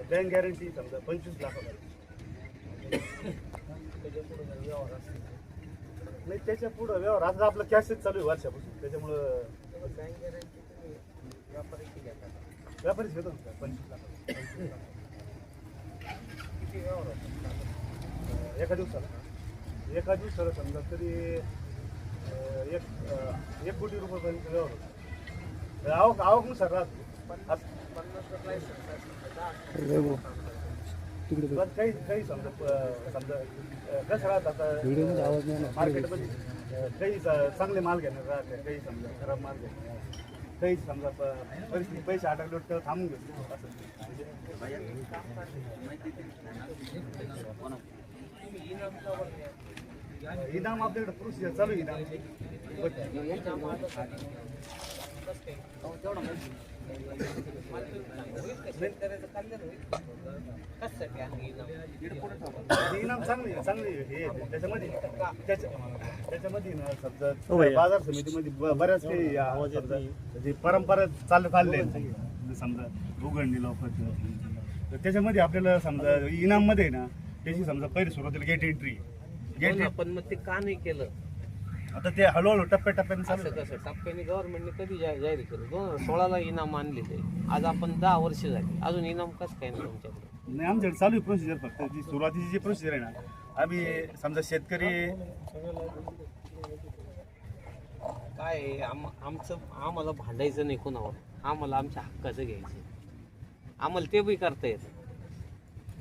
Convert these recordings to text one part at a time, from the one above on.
Bank guarantee समजा 25 लाख नाही, त्याच्या पुढं व्यवहार आता आपलं कॅशच चालू आहे वर्षापासून, त्याच्यामुळं व्यापारीच घेतो ना 25 लाख एका दिवसाला समजा तरी 1 कोटी रुपयापर्यंत व्यवहार होतो. आवकनुसार राहतो. काही समजा कसं राहत आता मार्केटमध्ये काही चांगले माल घेणार राहते, काही समजा खराब माल घेणार, काही समजा परिस्थिती पैसे अटकले तर थांबून घेतो असं. इनाम आपल्याकडे प्रोसिजर चालू आहे. इनाम चांगली हे त्याच्यामध्ये ना समजा बाजार समितीमध्ये बऱ्याच काही परंपरा चालले समजा उघडणी लवकर, त्याच्यामध्ये आपल्याला समजा इनाम मध्ये ना त्याची समजा पहिली सुरुवातीला गेट एंट्री पण मग ते का नाही केलं? आता ते हळूहळू टप्प्याटप्प्याने असं कसं टप्प्याने गव्हर्नमेंटने कधी जाहीर केलं? 2016ला इनाम आणले ते, आज आपण 10 वर्ष झाली, अजून इनाम कसं काय नाही तुमच्याकडे? नाही, आमच्याकडे चालू आहे प्रोसिजर. फक्त जी सुरुवातीची जी प्रोसिजर आहे ना, आम्ही समजा शेतकरी काय आम्हाला भांडायचं नाही कोणावर, आम्हाला आमच्या हक्काचं घ्यायचं, आम्हाला ते बी करता येतं.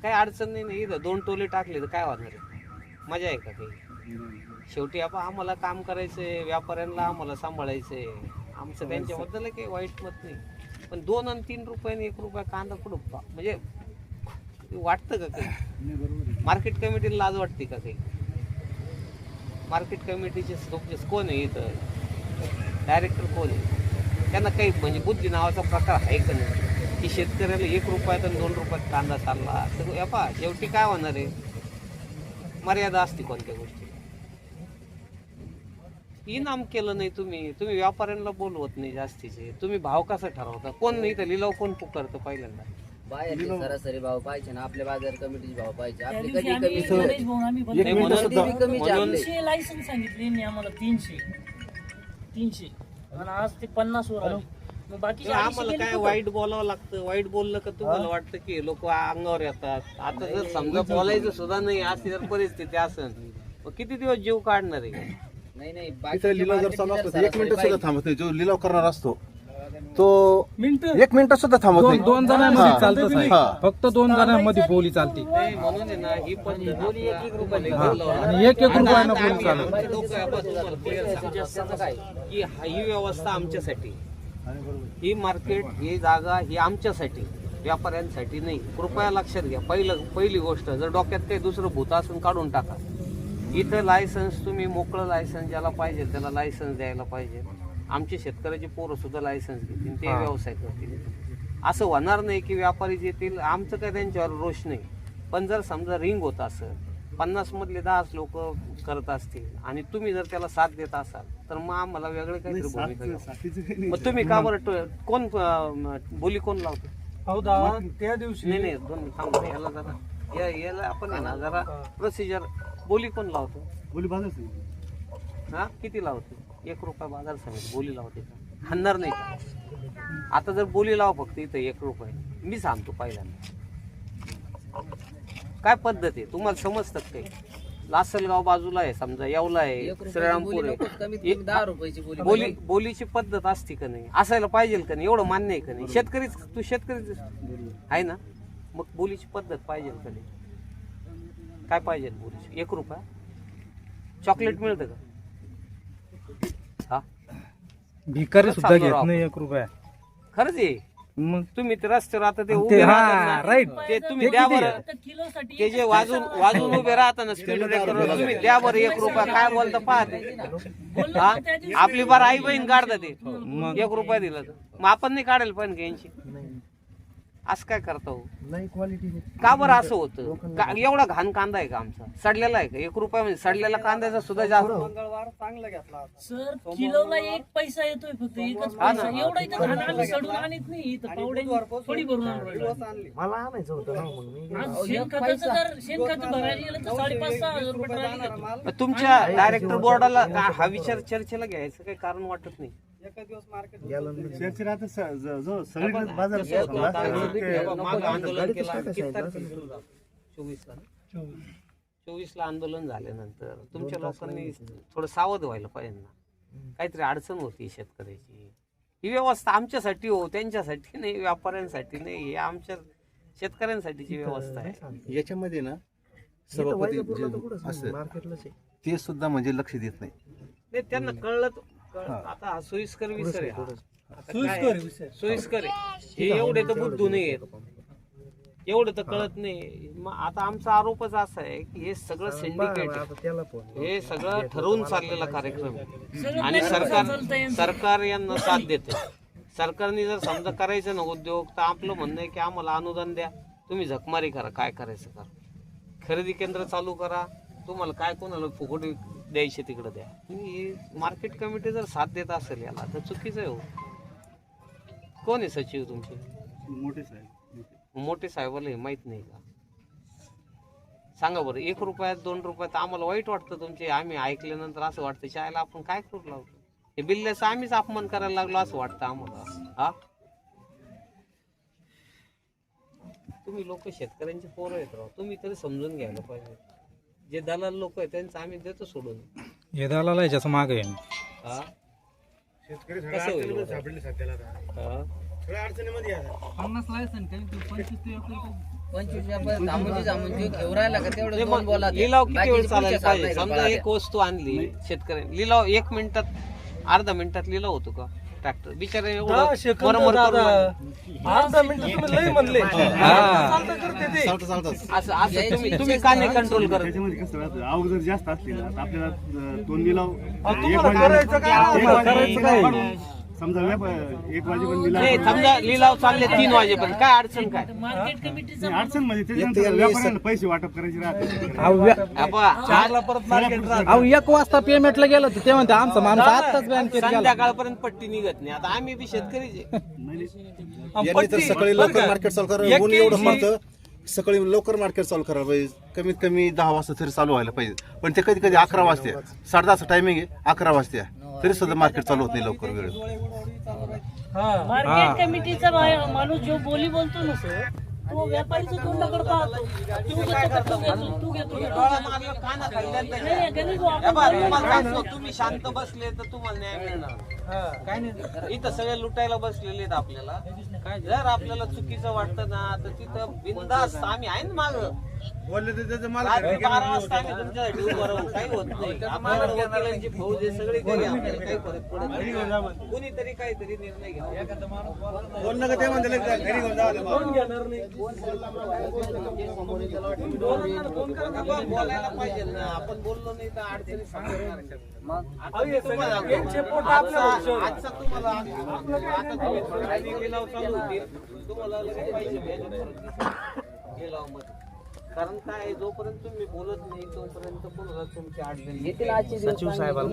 काही अडचण नाही. इथं 2 टोले टाकले तर काय होणार आहे? मजा आहे का काही? शेवटी आम्हाला काम करायचंय, व्यापाऱ्यांना आम्हाला सांभाळायचंय. आमचं त्यांच्याबद्दल काही वाईट मत नाही, पण 2 आणि 3 रुपयाने 1 रुपया कांदा कुठं म्हणजे वाटतं का काही? मार्केट कमिटीला लाज वाटते का काही? मार्केट कमिटीचे कोण आहे इथं? डायरेक्टर कोण आहे? त्यांना काही म्हणजे बुद्धी नावाचा प्रकार आहे का नाही की शेतकऱ्याला 1 रुपयात आणि 2 रुपयात कांदा चालला तर शेवटी काय होणार आहे? मर्यादा असते कोणत्या गोष्टी. इनाम केलं नाही तुम्ही व्यापाऱ्यांना बोलवत नाही जास्तीचे. तुम्ही भाव कसा ठरवता? कोण नाही तर लिलाव कोण पुकारतं पहिल्यांदा? बाहेर सरासरी भाव पाहिजे ना, आपल्या बाजार कमिटीचे भाव पाहिजे. आपली कधी कमी लायसन्स सांगितले आम्हाला 300 आणि आज ते 50 वर आलं. मग बाकी आम्हाला काय वाईट बोलावं लागतं? वाईट बोललं का तुम्हाला वाटतं की लोक अंगावर येतात? आता जर समजा बोलायचं सुद्धा नाही अशी जर परिस्थिती असेल मग किती दिवस जीव काढणार आहे? नाही लिलाव जर चालू असतो 1 मिनिट सुद्धा थांबत नाही. जो लिलाव करणार असतो तो 1 मिनिट सुद्धा थांबत नाही. 2 जणांमध्ये चालतं साहेब, फक्त 2 जणांमध्ये बोली चालते. म्हणून आहे ना ही पद्धत बोली 1 रुपयाने आणि 1 रुपयानं बोली चालत. की ही व्यवस्था आमच्यासाठी, ही मार्केट, ही जागा ही आमच्यासाठी, व्यापाऱ्यांसाठी नाही. कृपया लक्षात घ्या. पहिली गोष्ट, जर डोक्यात काही दुसरं भूत असून काढून टाका. इथं लायसन्स तुम्ही मोकळं लायसन्स ज्याला पाहिजे त्याला लायसन्स द्यायला पाहिजे. आमचे शेतकऱ्याचे पोरं सुद्धा लायसन्स घेतील, ते व्यवसाय करतील. असं होणार नाही की व्यापारी येतील. आमचं काय त्यांच्यावर रोष नाही, पण जर समजा रिंग होत असेल, 50 मधले 10 लोक करत असतील आणि तुम्ही जर त्याला साथ देत असाल तर मग आम्हाला वेगळे काहीतरी भूमिका घ्या. मग तुम्ही का बरं कोण बोली कोण लावतो? त्या दिवशी नाही थांबतो याला जरा याला आपण आहे ना जरा प्रोसिजर. बोली कोण लावतो? बोली बाजार समिती. हा किती लावतो? 1 रुपया बाजार समिती बोली लावते का? हाणणार नाही का? आता जर बोली लाव फक्त इथं 1 रुपया, मी सांगतो पहिल्यांदा काय पद्धत आहे तुम्हाला समजतात काही? लासलगाव बाजूला आहे समजा, येवला आहे, श्रीरामपूर आहे, 10 रुपयाची बोली. बोलीची पद्धत असते का नाही? असायला पाहिजे का नाही? एवढं मान्य आहे का नाही? तू शेतकरी आहे ना, मग बोलीची पद्धत पाहिजे का नाही? काय पाहिजे बोलीची? 1 रुपया चॉकलेट मिळतं का? हा, भिकारी सुद्धा घेत नाही 1 रुपया. खरंच आहे. मग तुम्ही ते रस्त्यावर आता ते उभे राहतात ना, ते तुम्ही द्या बरं. ते जे वाजून उभे राहतात ना स्पीड ब्रेकर, तुम्ही द्या बरं 1 रुपया. काय बोलता पाहते? हा, आपली बार आई बहीण काढतात ते 1 रुपया दिला तर मग आपण नाही काढायला पण घ्यायची. असं काय करता हो? नाही क्वालिटी का बरं असं होतं एवढा घाण कांदा आहे का आमचा? सडलेला आहे का? 1 रुपया म्हणजे सडलेला कांद्याचा सुद्धा जास्त. सर किलोला 1 पैसा येतोय फक्त, एकच पैसा. एवढा इथं घाण आम्ही सडून आणत नाही, इथं पावड्याने थोडी भरून आणू. मला आणायचं होतं ना मग मी आज शेणखताचं जर शेणखत भरायला गेलं तर 5,500-6,000 रुपये ट्रॉली घेतो. मग तुमच्या डायरेक्टर बोर्डाला हा विचार चर्चेला घ्यायचं काही कारण वाटत नाही. शेअरचे राहते जो सगळीकडे बाजार मागं आंदोलन केलं किती तारखेला? 24 ला आंदोलन झाल्यानंतर तुमच्या लोकांनी थोडं सावध व्हायला पाहिजे ना. काहीतरी अडचण होती शेतकऱ्याची. ही व्यवस्था आमच्यासाठी हो, त्यांच्यासाठी नाही, व्यापाऱ्यांसाठी नाही. हे आमच्या शेतकऱ्यांसाठीची व्यवस्था आहे. याच्यामध्ये ना सभापती असं ते सुद्धा म्हणजे लक्ष देत नाही. नाही, त्यांना कळलं आता हा सोयीस्कर विषय आहे. सोयीस्कर आहे. हे एवढे तर बुद्धू नाही आहेत, एवढं तर कळत नाही. मग आता आमचा आरोपच असा आहे की हे सगळं सिंडिकेट आहे, हे सगळं ठरवून चाललेला कार्यक्रम आहे आणि सरकार यांना साथ देते. सरकारने जर समजा करायचं ना उद्योग, तर आपलं म्हणणं आहे की आम्हाला अनुदान द्या, तुम्ही झकमारी करा, काय करायचं करा, खरेदी केंद्र चालू करा, तुम्हाला काय कोणाला फुकट द्यायचे तिकडे द्या. ही मार्केट कमिटी जर साथ देत असेल याला तर चुकीचं आहे हो. कोण आहे सचिव तुमचे? मोठे साहेब. मोठे साहेबाला हे माहित नाही का? सांगा बरं. 1 रुपयात 2 रुपयात आम्हाला वाईट वाटतं तुमचे. आम्ही ऐकल्यानंतर असं वाटतं शाळेला आपण काय करू लागतो, हे बिल्ल्याचा आम्हीच अपमान करायला लागलो असं वाटतं आम्हाला. हा, तुम्ही लोक शेतकऱ्यांचे पोरं आहेत राव, तुम्ही तरी समजून घ्यायला पाहिजे. जे दलाल लोक आहेत त्यांचं आम्ही देतो सोडून. हे दलाल आहे ज्याचं मागे आहे. हा, शेतकरी कसं होईल बरं? सापडले सध्याला हा? सगळ्या अडचणीमध्ये आहे. 25 जामून घेऊन राहिला का तेवढं ते दोन बोला मग लिलाव किती वेळ चालायला पाहिजे? समजा एक वस्तू आणली शेतकऱ्यांनी, लिलाव 1 मिनिटात, अर्धा मिनिटात लिलाव होतो का? ट्रॅक्टर बिचारे एवढं मरमर करून असं तुम्ही का नाही कंट्रोल करत? त्याच्यामध्ये कसं राहतं, आवक जर जास्त असली ना तर आपल्याला 2 लिलाव समजा 1 वाजेपर्यंत लिलाव. नाही, समजा लिलाव चालले 3 वाजेपर्यंत, काय अडचण काय? मार्केट कमिटीचा अडचण म्हणजे त्याच्यानंतर व्यापाऱ्यांना पैसे वाटप करायचे राहते. आबा, अहो 1 वाजता पेमेंटला गेलो ते म्हणते आमचा माणूस आताच बँकेत गेला. संध्याकाळपर्यंत पट्टी निघत नाही. आता आम्ही बी शेतकरीच आहे. यांनी तर सकाळी लवकर मार्केट चालू करा. ऊन एवढं पडतं, सकाळी लवकर मार्केट चालू करायला पाहिजे. कमीत कमी 10 वाजता तरी चालू व्हायला पाहिजे. पण ते कधी कधी 11 वाजते, 10:30 टायमिंग आहे, 11 वाजते तरी सुद्धा मार्केट चालू होत नाही लवकर वेळ. मार्केट कमिटीचा माणूस जो बोली बोलतो ना सर, तो व्यापारीचं तोंडाकडे पाहतो. तू घेतो. नाही, गणेश भाऊ, आपण बोललो ना. तुम्हाला सांगतो, तुम्ही शांत बसले तर तुम्हाला न्याय मिळणार. काय नाही, इथं सगळे लुटायला बसलेले आहेत आपल्याला. जर आपल्याला चुकीचं वाटतं ना तर तिथं बिनधास्त आम्ही आहे ना मागं. बोलले तर त्याचं माल रात्री 12 वाजता आम्ही तुमच्यासाठी उभं राहू, काही होत नाही. आम्हाला वकिलांची फौज आहे, सगळे घरी, आपल्याला काही फरक पडत नाही. कुणीतरी काहीतरी निर्णय घ्या. बोलणं का ते म्हणते घरी घेऊन जावं. बोलायला पाहिजे ना. आपण बोललो नाही तर अडचणी सांगणार. आजचा तुम्हाला आता तुम्ही थोडे लिलाव चालू होतील, तुम्हाला लगेच पैसे भेटतील लिलावमध्ये. कारण काय, जोपर्यंत तुम्ही बोलत नाही तोपर्यंत कोणाला तुमची अडचणी सचिव साहेबाला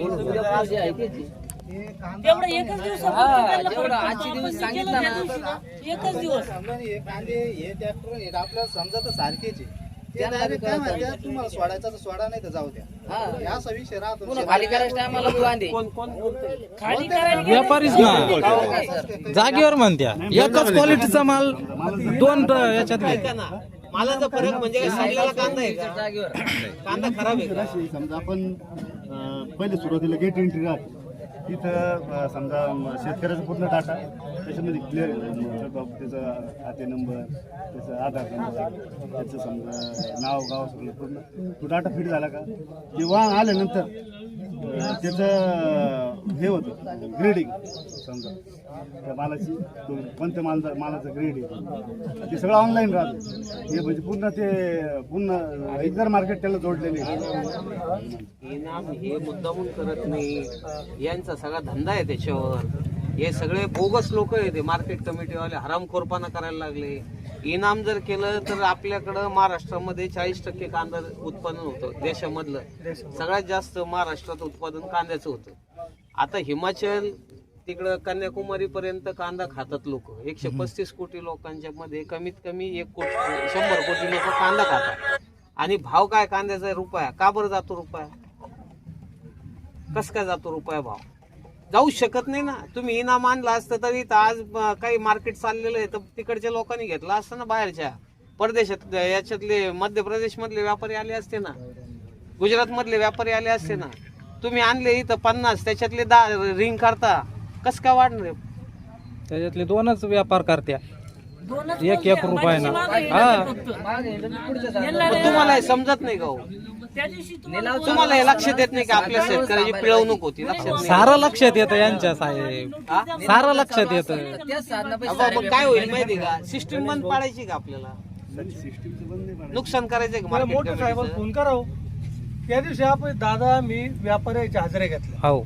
तेवढं एकच दिवसात जेवढं आजचे दिवस सांगितलं ना, एकच दिवस. कांदे हे ट्रॅक्टर हे आपल्याला समजा तर सारखेच आहे. ते डायरेक्ट काय म्हणतात, तुम्हाला सोडायचा तर सोडा, नाही तर जाऊ द्या. असा विषय राहतो. पुन्हा खाली करायचं टायमाला वांदे कोण बोलतोय? खाली करायला गेलं व्यापारीच ना जागेवर म्हणत्या एकच क्वालिटीचा माल 2 याच्यात घे. ऐका ना, मालाचा फरक म्हणजे काय, सडलेला कांदा आहे का? जागेवर कांदा खराब आहे का? अशी समजा आपण पहिले सुरुवातीला गेट एंट्री राहते तिथं, समजा शेतकऱ्याचा पूर्ण डाटा त्याच्यामध्ये क्लिअर त्याचा खाते नंबर, त्याचा आधार नंबर, त्याचं समजा नाव गाव सगळं पूर्ण तो डाटा फिट झाला का, ते वाहन आल्यानंतर त्याचं हे होतं ग्रेडिंग. समजा त्या मालाची कोणत्या मालाचं ग्रेड आहे ते सगळं ऑनलाईन राहतं. हे म्हणजे पूर्ण इतर मार्केट त्याला जोडलेले हे मुद्दामून करत नाही, यांचा सगळा धंदा आहे त्याच्यावर. हे सगळे बोगस लोक आहेत, मार्केट कमिटीवाले हरामखोरपणा करायला लागले. इनाम जर केलं तर आपल्याकडं महाराष्ट्रामध्ये 40% कांदा उत्पादन होतं देशामधलं. सगळ्यात जास्त महाराष्ट्रात उत्पादन कांद्याचं होतं. आता हिमाचल तिकडं कन्याकुमारी पर्यंत कांदा खातात लोक. 135 कोटी लोकांच्या मध्ये कमीत कमी 100 कोटी लोक कांदा खातात. आणि भाव काय कांद्याचा? रुपया. का बरं जातो रुपया? कस काय जातो रुपया भाव? जाऊ शकत नाही ना. तुम्ही इनाम आणला असतं तरी आज काही मार्केट चाललेलं आहे तर तिकडच्या लोकांनी घेतला असतं ना. बाहेरच्या परदेशात याच्यातले मध्य प्रदेश मधले व्यापारी आले असते ना, गुजरात मधले व्यापारी आले असते ना. तुम्ही आणले इथं 50, त्याच्यातले 10 रिंग करता. कस काय वाढणार? त्याच्यातले 2च व्यापार करत्या, दोनच 1 रुपयानं. तुम्हाला हे समजत नाही का हो? त्या दिवशी तुम्हाला हे लक्षात येत नाही का आपल्या शेतकऱ्याची पिळवणूक होती? लक्षात नाही. सारं लक्षात येतं यांच्या साहेब, सारं लक्षात येतं. त्याच साधना अबा, मग काय होईल माहिती का? सिस्टीम बंद पाडायची का आपल्याला? सिस्टीमचं बंद नाही पाडायचं. नुकसान करायचंय का मला market मोठे साहेब committee चं? फोन करावं. त्या दिवशी आपण दादा मी व्यापाऱ्याच्या हजेऱ्या घेतल्या. हो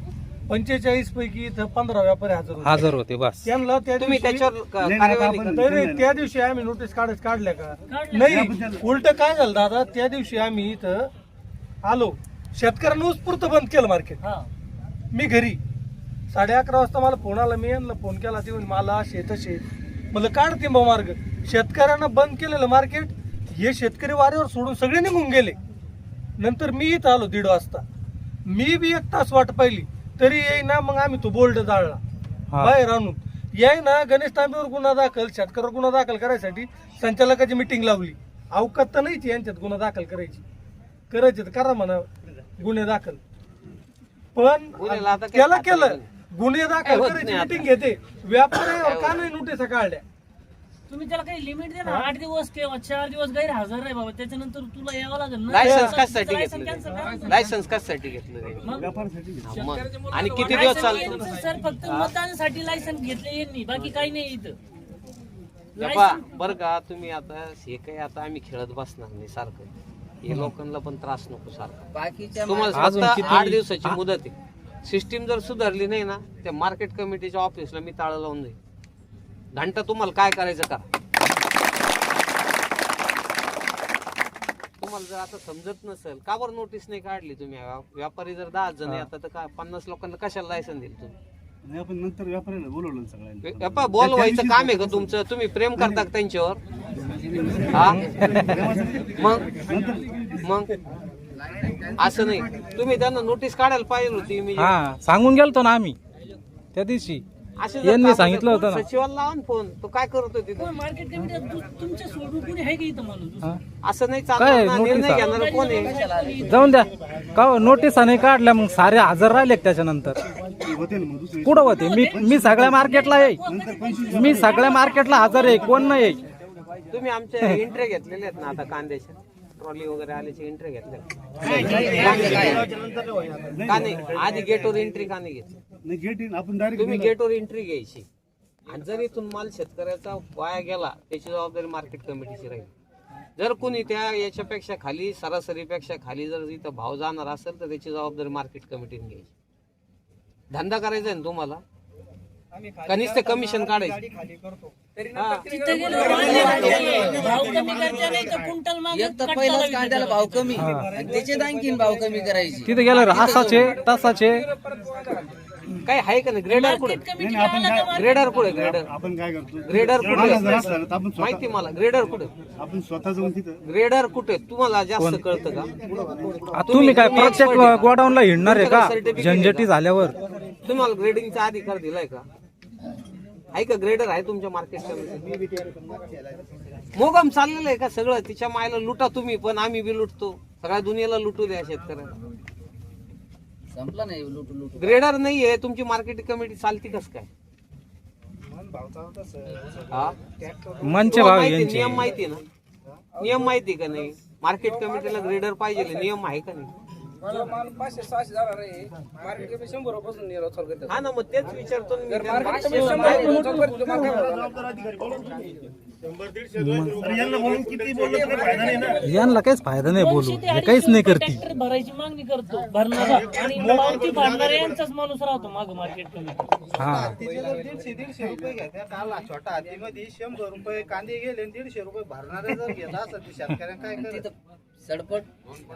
45 पैकी इथं 15 व्यापारी हजर होते. हजर होते बस. त्यांना त्या तुम्ही दिवशी त्याच्यावर नाही, कार्यवाही आपण- करा. नाही, त्या दिवशी आम्ही नोटीस काढल्या का? नाही, उलट काय झालं दादा, त्या दिवशी आम्ही इथं आलो, शेतकऱ्यांना उत्स्फूर्त बंद केलं मार्केट. मी घरी 11:30 वाजता मला फोन आला. मी यांना फोन केला, ते म्हणे मला शेत मला काढते मग मार्ग. शेतकऱ्यांना बंद केलेलं मार्केट. हे शेतकरी वाऱ्यावर सोडून सगळे निघून गेले. नंतर मी इथं आलो 1:30 वाजता. मी बी 1 तास वाट पाहिली तरी येईना. मग आम्ही तो बोल्ड जाळला बाहेर आणून. ना गणेश तांबेवर गुन्हा दाखल, शेतकऱ्यावर गुन्हा दाखल करायसाठी संचालकाची मिटिंग लावली. अवकात तर नाहीच यांच्यात गुन्हा दाखल करायची तर करा म्हणा गुन्हे दाखल. पण गुन्ह्याला आता काय त्याला खातं केलं, नाही. गुन्हे काय दाखल होत करायची नाही मिटिंग घेते. व्यापाऱ्यावर का नाही नोटिसा काढल्या? तुम्ही त्याला काही लिमिट द्या ना. 8 दिवस किंवा 4 दिवस गैरहजर आहे बाबा, त्याच्यानंतर तुला यावं लागेल ना. लायसन्स कशासाठी लायसन्स घेतलं? cancel करा. लायसन्स कशासाठी घेतलं ते? व्यापारासाठी हा, मग. आणि किती दिवस चालतो? लायसन्स सर फक्त मतदानासाठी लायसन्स घेतले यांनी, बाकी काही नाही इथं. बरं का तुम्ही आता हे काही आता आम्ही खेळत बसणार नाही सारखं. हे लोकांना पण त्रास नको सारखं. बाकीच्या तुम्हाला अजून फक्त किती- 8 दिवसाची मुदत आहे. सिस्टीम जर सुधारली नाही ना, त्या मार्केट कमिटीच्या ऑफिसला मी ताळं लावून जाईल. घंटा तुम्हाला काय करायचं करा. तुम्हाला जर आता समजत नसेल का बरं नोटीस नाही काढली तुम्ही? व्यापारी जर 10 जण आहे आता तर काय 50 लोकांना कशाला लायसन दिलं तुम्ही? नाही, आपण नंतर व्यापाऱ्याला बोलवलं सगळ्यांनी. व्यापा बोलवायचं काम आहे का तुमचं? तुम्ही प्रेम करता का त्यांच्यावर? हा मग असं नाही. तुम्ही त्यांना नोटीस काढायला पाहिजे होती. मी हा सांगून गेलतो ना आम्ही त्या दिवशी. असे जर यांनी कामं सांगितलं होतं ना. सचिवाला लावा ना फोन. तो काय करतो तिथे? मार्केट कमिटी तुमच्या सोडून कोणी आहे का इथं माणूस? हा. असं नाही काय चालणार ना. नोटीस निर्णय आहे? घेणार कोण आहे? जाऊन द्या का नोटिसा नाही काढल्या मग सारे हजर राहिले त्याच्यानंतर. होते ना मग दुसरे. कुठं होते? मी सगळ्या मार्केटला येई, मी सगळ्या मार्केटला हजर आहे. कोण नाही येई. तुम्ही आमच्या एंट्री घेतलेल्या आहेत ना आता कांद्याच्या ट्रॉली वगैरे आल्याची एंट्री घेतल्या का नाही? आधी गेटवर एंट्री का नाही घेतली? नाही, गेट इन आपण डायरेक्ट तुम्ही गेटवर एंट्री घ्यायची. आणि जर इथून माल शेतकऱ्याचा वाया गेला त्याची जबाबदारी मार्केट कमिटीची राहील. जर कोणी त्या याच्यापेक्षा खाली सरासरीपेक्षा खाली जर इथं भाव जाणार असेल तर त्याची जबाबदारी मार्केट कमिटीने घ्यायची. धंदा करायचा आहे ना तुम्हाला, कनिष्ठ कमिशन काढायचं. हा. तिथं गेलो भाव कमी करता नाही तर क्विंटल मागे एक तर पहिलाच कांद्याला भाव कमी आणि त्याच्यात आणखीन भाव कमी करायची. तिथे गेलं असाचे तसाचे. काय आहे का नाही? ग्रेडर कुठे? कमिटी ग्रेडर कुठे? ग्रेडर आपण काय करतो, ग्रेडर जर कुठे? असलं ना तर आपण माहिती मला. ग्रेडर कुठे? आपण स्वतः जाऊन तिथं ग्रेडर कुठे? तुम्हाला जास्त कळतं का? तुम्ही काय प्रत्येक गोडाऊनला हिंडणार आहे का झंझटी झाल्यावर? तुम्हाला ग्रेडिंगचा अधिकार दिलाय का? आहे का? ग्रेडर आहे तुमच्या मार्केट कमिटी? मोगम चाललेलं आहे का सगळं? तिच्या मायला लुटा तुम्ही पण आम्ही बी लुटतो. सगळ्या दुनियाला लुटू द्या शेतकऱ्याला. संपला नाही लुटू लुटू. ग्रेडर नाहीये तुमची मार्केट कमिटी चालती कस काय? हा? मनचे तुम्हाला भाव माहिती, यांचे. नियम माहिती ना? नियम माहिती का नाही? मार्केट कमिटीला ग्रेडर पाहिजे, नियम आहे का नाही? हा ना, मग तेच विचारतो ना मी त्यांना. जबाबदार अधिकारी बोलून 100-150 अरे यांना म्हणून किती बोललं तरी फायदा नाही ना. यांना काहीच फायदा नाही बोलू, हे काहीच नाही करते. ट्रॅक्टर भरायची मागणी करतो भरणारा आणि पावती भरणारा यांचाच माणूस राहतो माग मार्केट कमिटी. हा तिचे जर 150 रुपये घेत्या काल छोटा हातीमध्ये 100 रुपये कांदे गेले आणि 150 रुपये भरणारे जर घेत असत शेतकऱ्यांना काय करत. सडपट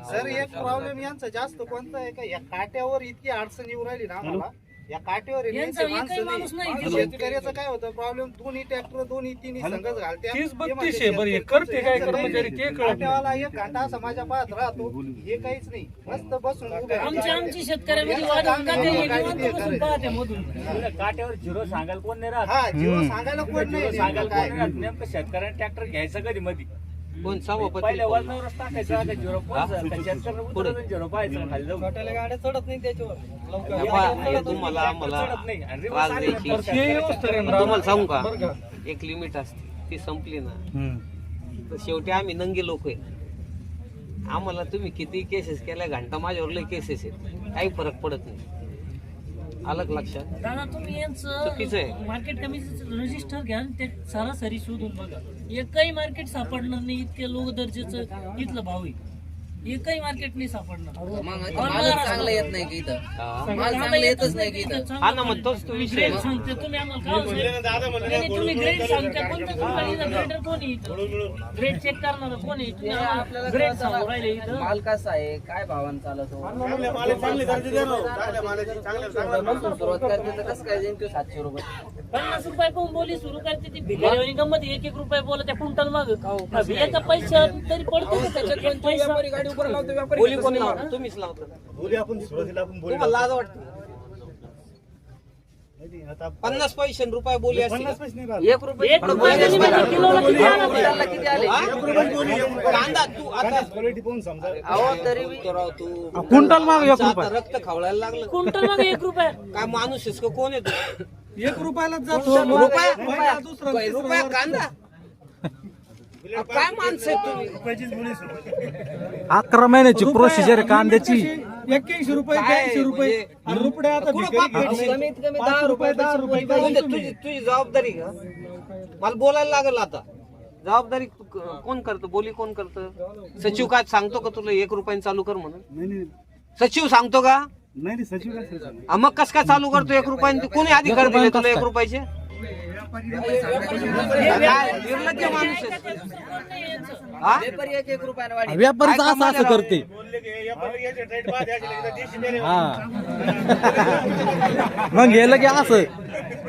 सर एक प्रॉब्लेम यांचा जास्त कोणता आहे का या काट्यावर इतकी अडचण येऊ राहिली ना आम्हाला. या काट्यावर आहे, यांचा यांचे एकही माणूस माणसं नाही. नाही. शेतकऱ्याचं काय होतं प्रॉब्लेम दोन्ही ट्रॅक्टर दोन्ही तिन्ही संघच घालते 30-32 आहे बरं, हे करते काय कर्मचारी ते कळत नाही. काट्यावाला एक घंटा समाजा पाहत राहतो हे काहीच नाही मस्त बसून उभे आमची शेतकऱ्यामध्ये वाद होतात, ते निवांत बसून पाहते मधून. काट्यावर झिरो सांगायला कोण नाही राहत. हा जीव सांगायला कोण नाही सांगायला नेमकं कोण काय. नाही राहत. नेमकं शेतकऱ्याने ट्रॅक्टर घ्यायचं कधी मध्ये कोण सभापती पहिल्या कोण? वजनावरच टाकायचं आता झिरो शेतकऱ्याला उतरवून झिरो पाहायचं खाली जाऊन गाड्या चढत नाही त्याच्यावर हे पहा, हे तुम्हाला आम्हाला चढत नाही आणि त्रास रिवर्स द्यायची हे व्यवस्था आहे ना. तुम्हाला सांगू का, बरं का? एक लिमिट असते, ती संपली ना हम्म. तर शेवटी आम्ही नंगे लोक आहे. आम्हाला तुम्ही किती केसेस केल्या, घंटा माझ्यावर लय केसेस आहेत, काही फरक पडत नाही. आलं का लक्षात? दादा तुम्ही चुकीचं आहे. यांचं मार्केट कमिटीचं रजिस्टर घ्या आणि ते सरासरी शोधून बघा. एकही मार्केट सापडणार नाही इतके लो दर्जाचं इथलं भाव आहे. एकही मार्केट नाही सापडणार. मग माल चांगला येत नाही की इथं. हा. माल चांगला येतच नाही की इथं. हा ना, मग तोच तो विषय आहे. ग्रेड सांगते तुम्ही आम्हाला काय सांगता? नाही, तुम्ही ग्रेड सांगता कोणत्या कंपनीचा ग्रेडर कोण आहे इथं? ग्रेड चेक करणार कोण आहे? तुम्ही आम्हाला ग्रेड सांगू राहिले इथं. माल कसा आहे काय भावानं चालतो सुरुवात करते तर कसं काय जाईल तो 700 रुपये 50 रुपये कोण बोली सुरू करते ती भिकाऱ्यावानी गंमत 1-1 रुपये बोला त्या क्विंटल माग एका पैसा तरी पडतो का त्याच्यात पण पैसा? बोली कोण लावतो? तुम्हीच लावता. बोली आपण सुरुवातीला आपण बोली तुम्हाला लाज वाटते? माहिती आता 50 पैसे रुपये बोली असते 50 का? पैसे नाही राहत. 1 रुपये 1 रुपये बोली म्हणजे किलोला किती आला ते? त्याला किती आले हा? कांदा तू आता क्वालिटी पाहून समजा अहो तरी बी तो राव तू क्विंटल माग 1 आता रुपये. रक्त खवळायला लागलं. क्विंटल माग 1 रुपये. काय माणूस आहेस का? कोण आहे तू? 1 रुपयालाच जातो. रुपया दुसरा रुपया कांदा काय माणसं आहे तुम्ही? रुपयाचीच बोली सुरुवात. 11 महिन्याची प्रोसिजर कांद्याची. 81 रुपये काय 82 रुपये म्हणजे- आणि रुपये आता कुठं भिकारी पाप भेटले. कमीत कमी 5 10 रुपये 10 रुपये म्हणजे पाहिजे तुझी जबाबदारी का? मला बोलायला लागल आता. जबाबदारी कोण करतं? बोली कोण करतं? सचिव काय सांगतो का तुला 1 रुपयाने चालू कर म्हणून? नाही नाही सचिव सांगतो का? नाही सचिव काय सांगतो? हा, मग कस काय चालू करतो 1 रुपयाने? कोणी अधिकार दिले तुला 1 रुपयाचे? काय निर्लज्ज माणूस आहे. हा? व्यापारी 1 रुपयाने वाढी व्यापारीचं असं असं करते. बोलले की याचे याचे रेट बाद याचे एकदा देशी मेले. हा मग गेलं की असं.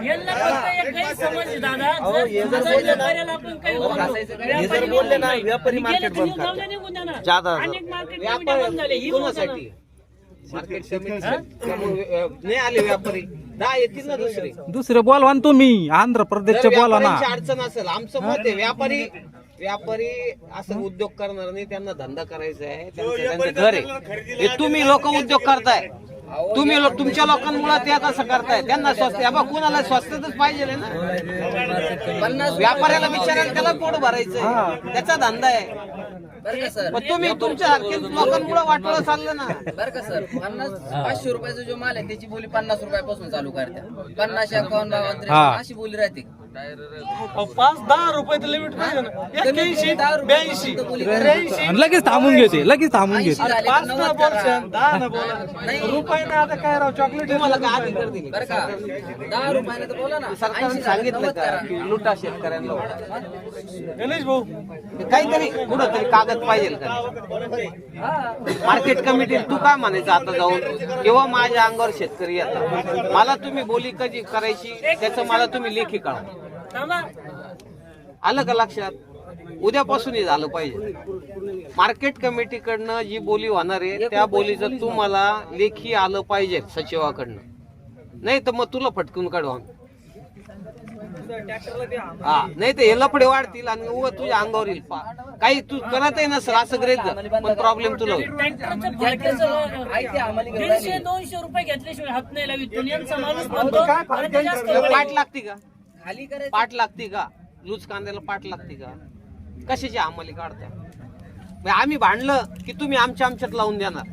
यांना फक्त एकही समज आहे दादा. जर व्यापाऱ्याला आपण काही व्यापारी बोलले ना व्यापारी मार्केट बंद जादा अनेक मार्केट कमिट्या बंद झाले. ही कोणासाठी? मार्केट नाही आले व्यापारी 10 येतील ना दुसरे. दुसरे बोलवा ना तुम्ही, आंध्र प्रदेशचे जर बोलवा ना. व्यापाऱ्यांची अडचण असेल, आमचं मत आहे व्यापारी असं उद्योग करणार नाही. त्यांना धंदा करायचा आहे, त्यांचं घर आहे. हे तुम्ही लोक उद्योग करताय, तुम्ही लोक तुमच्या लोकांमुळे ते असं करताय. त्यांना स्वस्त कुणाला स्वस्तच पाहिजे ना. व्यापाऱ्याला विचारायला त्याला पोट भरायचंय, त्याचा धंदा आहे. बरं का सर पण तुम्ही तुमच्या लोकांमुळे वाटवलं चाललं ना. बरं का सर 500 रुपयाचा जो माल आहे त्याची बोली 50 रुपयापासून चालू करते. 50 51 52 अशी बोली राहते. 5-10 रुपये लिमिट पाहिजे ना. 81 82 83 आणि लगेच थांबून घेते, लगेच थांबून घेते. 5 ना बोलशान 10 ना बोला. रुपये ना आता काय राव चॉकलेट तुम्हाला काय अधिकार दिले? बरं का 10 रुपयाने तर बोला ना. सरकारने सांगितलं का की लुटा शेतकऱ्यांना? गणेश भाऊ काहीतरी कुठंतरी कागद पाहिजे का? मार्केट कमिटी तू काय म्हणायचं आता जाऊन, किंवा माझ्या अंगावर शेतकरी येतात, मला तुम्ही बोली कधी करायची त्याचं मला तुम्ही लेखी कळवा. आलं का लक्षात? उद्यापासून झालं पाहिजे. मार्केट कमिटीकडनं जी बोली होणार आहे त्या बोलीचं तुम्हाला लेखी आलं पाहिजे सचिवाकडनं, नाही तर मग तुला फटकून काढवा. हा, नाही तर हे लफडे वाढतील आणि तुझ्या अंगावर येईल. काही तू करत आहे नसेल असं ग्रेट पण प्रॉब्लेम तुला होईल. ट्रॅक्टरचं भाडं 150-200 रुपये घेतल्याशिवाय हात नाही लावित. पण यांचा माणूस म्हणतो आता जास्त पाठ लागते का? खाली करायचं पाठ लागते का? लूज कांद्याला पाठ लागते का? कशाची अंमली काढता? आम्ही भांडलं की तुम्ही आमच्यात लावून देणार.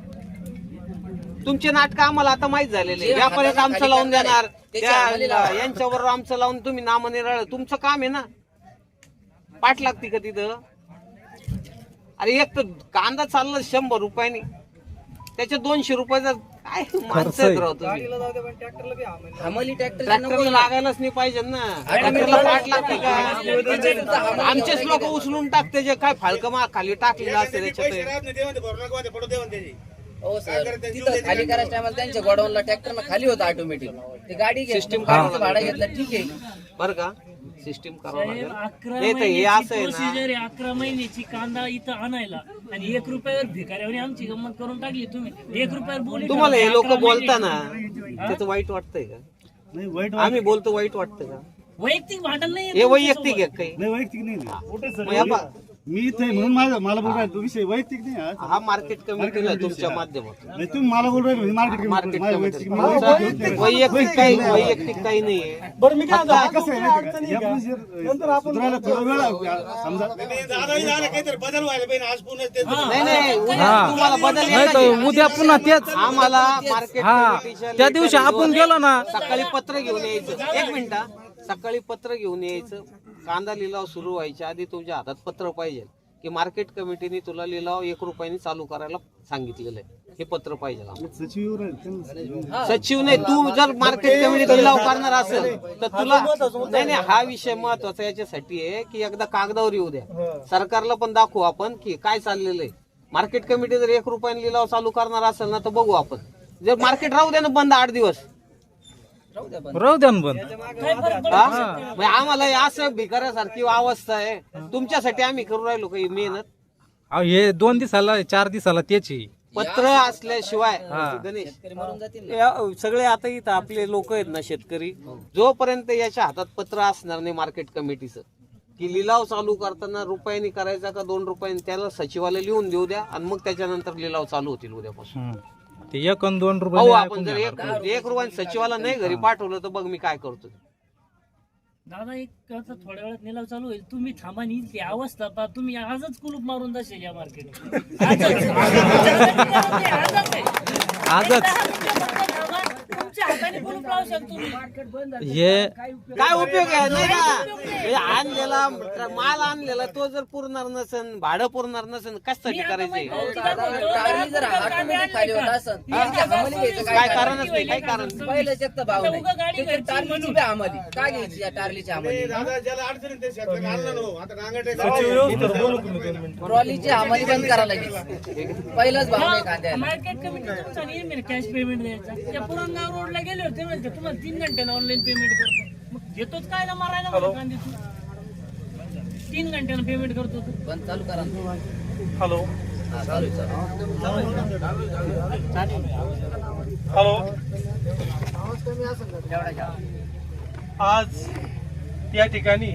तुमचे नाटक आम्हाला आता माहित झालेले जे व्यापाऱ्यात हाताने आमचं खाली लावून करणार देणार आहे, त्याची आम्हाला लावा. यांच्यावर आमचं लावून तुम्ही नामनिराळ तुमचं काम आहे ना. पाठ लागते का तिथं? अरे एक तर कांदा चालला 100 रुपयाने, त्याच्या 200 रुपयाचा काय माणसं आहेत राव तुम्ही. हमाली ट्रॅक्टरला लागायलाच नाही पाहिजे ना. ट्रॅक्टरला पाठ लागते का? आमचेच लोक उचलून टाकते जे काय फाळकं खाली टाकलेलं असते त्याच्यात. हो सर, तिथं खाली करायच्या टायमाला त्यांच्या गोडाऊनला ट्रॅक्टरला खाली होतं ऑटोमॅटिक. ते गाडी सिस्टीम गाडीचं भाडं घेतलं ठीक आहे बरं का, सिस्टीम करावं लागेल. 11 नाही तर हे महिन्याची असं आहे ना, प्रोसिजर आहे. 11 महिन्याची कांदा इथं आणायला आणि 1 रुपयावर भिकाऱ्यावर आमची गंमत करून टाकली तुम्ही. 1 रुपयावर बोली तुम्हाला हे लोक 11 बोलताना महिने. त्याचं वाईट वाटतंय का? नाही वाईट आम्ही बोलतो वाईट वाटतं का? वैयक्तिक भांडण नाही हे वैयक्तिक आहे काही? नाही वैयक्तिक नाही मग या बा- मी इथे म्हणून मला बोल राहिलो तो विषय वैयक्तिक नाही हा. हा मार्केट कमिटीला तुमच्या माध्यमातून नाही तुम्ही मला बोल राहिले मार्केट मार्केट माझ्या कमिटी वैयक्तिक वैयक्तिक काही नाहीये. बरं मी काय कसं आहे म्हणतो, माहिती अडचणी का? का? या नंतर आपण सुधारायला थोडा वेळ समजा नाही नाही उद्या तुम्हाला बदल नाही एकाच तर आहे. उद्या पुन्हा तेच. आम्हाला मार्केट हा, कमिटीच्या त्या दिवशी लेटर आपण घेऊन गेलो ना. सकाळी पत्र घेऊन यायचं. 1 मिनिट हा. सकाळी पत्र घेऊन यायचं. कांदा लिलाव सुरू व्हायच्या आधी तुमच्या हातात पत्र पाहिजे की मार्केट कमिटीने तुला लिलाव 1 रुपयाने चालू करायला सांगितलेलं आहे. हे पत्र पाहिजे आम्हाला. सचिव येऊ राहिले, त्यांना- सचिव नाही, तू जर मार्केट कमिटी लिलाव करणार असेल तर तुला नाही नाही हा विषय महत्वाचा याच्यासाठी आहे की एकदा कागदावर येऊ द्या. सरकारला पण दाखवू आपण की काय चाललेलं आहे. मार्केट कमिटी जर 1 रुपयाने लिलाव चालू करणार असेल ना तर बघू आपण. जर मार्केट राहू द्या ना बंद 8 दिवस, राहू द्या ना बंद. हा? म्हणजे आम्हाला हे असं भिकाऱ्यासारखी अवस्था आहे. तुमच्यासाठी आम्ही करू राहिलो काही मेहनत. अहो, हे 2 दिवसाला 4 दिवसाला त्याची पत्र असल्याशिवाय गणेश मरून जातील ना. या सगळे आता इथं आपले लोक आहेत ना शेतकरी, जोपर्यंत याच्या हातात पत्र असणार नाही मार्केट कमिटीचं की लिलाव चालू करताना रुपयाने करायचा का 2 रुपयाने, त्याला सचिवाला लिहून देऊ द्या आणि मग त्याच्यानंतर लिलाव चालू होतील उद्यापासून. ते 1 आणि 2 हो रुपये आपण जर 1 रुपयाने सचिवाला नाही घरी पाठवलं तर बघ मी काय करतो. दादा एक आता थोड्या वेळात निलाव चालू होईल. तुम्ही थांबा नी ती अवस्था पहा. तुम्ही आजच कुलूप मारून जाशील या मार्केट तुमच्या हाताने कुलूप लावू शकतो तुम्ही. हे काय उपयोग आहे नाही ना. हे आणलेला माल आणलेला तो जर पुरणार नसेल, भाडं पुरणार नसेल, कशासाठी करायचे? टारली जर ऑटोमॅटिक खाली होत असेल, तर हमाली घ्यायचं काय कारणच नाही, काय कारण नाही. पहिलं चेक तर भाव नाही. उगा गाडी त्याची टारलीची बी हमाली काय घ्यायची या टारलीची हमाली? ट्रॉलीची हमाली बंद करायला लागेल. पहिलाच भाव नाही कांद्याला. मार्केट कमिटी तुमचा नियम आहे कॅश पेमेंट द्यायचा. त्या पुरणगाव रोडला गेले होते म्हणजे तुम्हाला 3 घंट्यानं ऑनलाईन पेमेंट करतो. मग घेतोच काय ना मारायला मला कांदे तू 3 घंट्यानं पेमेंट करतो तू. बंद चालू करा ना. हॅलो हा, चालू आहे, चालू आहे. हॅलो एवढा घ्या. आज या ठिकाणी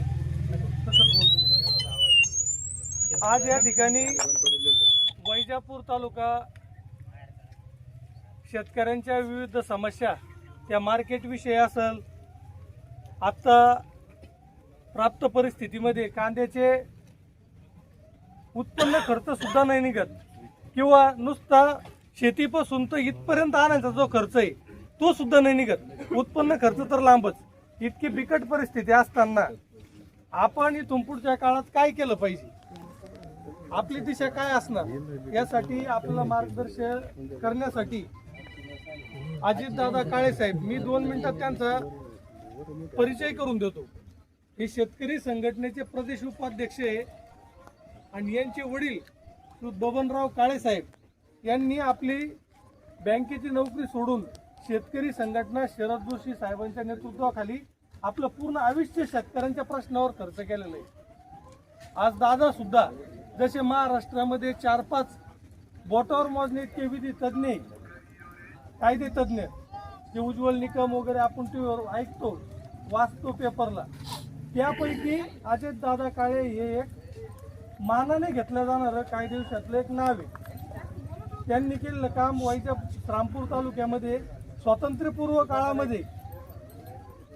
वैजापूर तालुका शेतकऱ्यांच्या विविध समस्या त्या मार्केट विषयी असेल, आता प्राप्त परिस्थितीमध्ये कांद्याचे उत्पन्न खर्च सुद्धा नाही निघत किंवा नुसता शेतीपासून तर इथपर्यंत आणायचा जो खर्च आहे तो सुद्धा नाही निघत. उत्पन्न खर्च तर लांबच. इतकी बिकट परिस्थिती असताना आपण इथून पुढच्या काळात काय केलं पाहिजे, आपली दिशा काय असणार, यासाठी आपल्याला मार्गदर्शन करण्यासाठी अजितदादा काळे साहेब, मी 2 मिनिटात त्यांचा परिचय करून देतो. हे शेतकरी संघटनेचे प्रदेश उपाध्यक्ष आहे आणि यांचे वडील बबनराव काळे साहेब यांनी आपली बँकेची नोकरी सोडून शेतकरी संघटना शरद जोशी साहेबांच्या नेतृत्वाखाली आपलं पूर्ण आयुष्य शेतकऱ्यांच्या प्रश्नावर खर्च केलेलं आहे. आज दादा सुद्धा जसे महाराष्ट्रामध्ये 4-5 बोटावर मोजणे इतके विधी तज्ज्ञ, कायदे तज्ज्ञ, जे उज्ज्वल निकम वगैरे आपण टीव्हीवर ऐकतो, वाचतो पेपरला, त्यापैकी अजित दादा काळे हे एक मानाने घेतलं जाणारं कायदेविषयातलं एक नाव आहे. त्यांनी केलेलं काम रामपूर तालुक्यामध्ये स्वातंत्र्यपूर्व काळामध्ये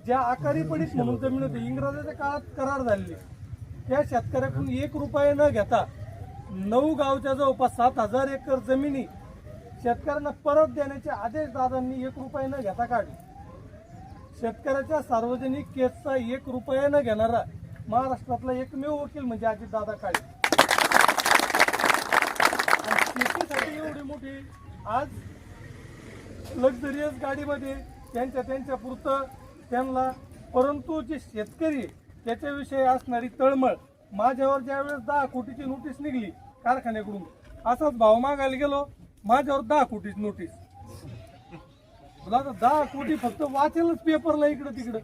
ज्या आकारी पडीत म्हणून जमीन होती, इंग्रजाच्या काळात करार झालेली, त्या शेतकऱ्याकडून 1 रुपया न घेता 9 गावच्या जवळपास 7,000 एकर जमिनी शेतकऱ्यांना परत देण्याचे आदेश दादांनी 1 रुपया न घेता काढले. शेतकऱ्याच्या सार्वजनिक केसचा 1 रुपया न घेणारा महाराष्ट्रातला एकमेव वकील म्हणजे अजितदादा काळे. आणि शेतीसाठी एवढी मोठी आज लक्झरियस गाडीमध्ये त्यांच्या पुरतं त्यांना, परंतु जे शेतकरी आहे त्याच्याविषयी असणारी तळमळ, माझ्यावर ज्यावेळेस 10 कोटीची नोटीस निघली कारखान्याकडून, असाच भाव मागायला गेलो, माझ्यावर 10 कोटीची नोटीस. मला आता 10 कोटी फक्त वाचेलच पेपरला इकडं तिकडं.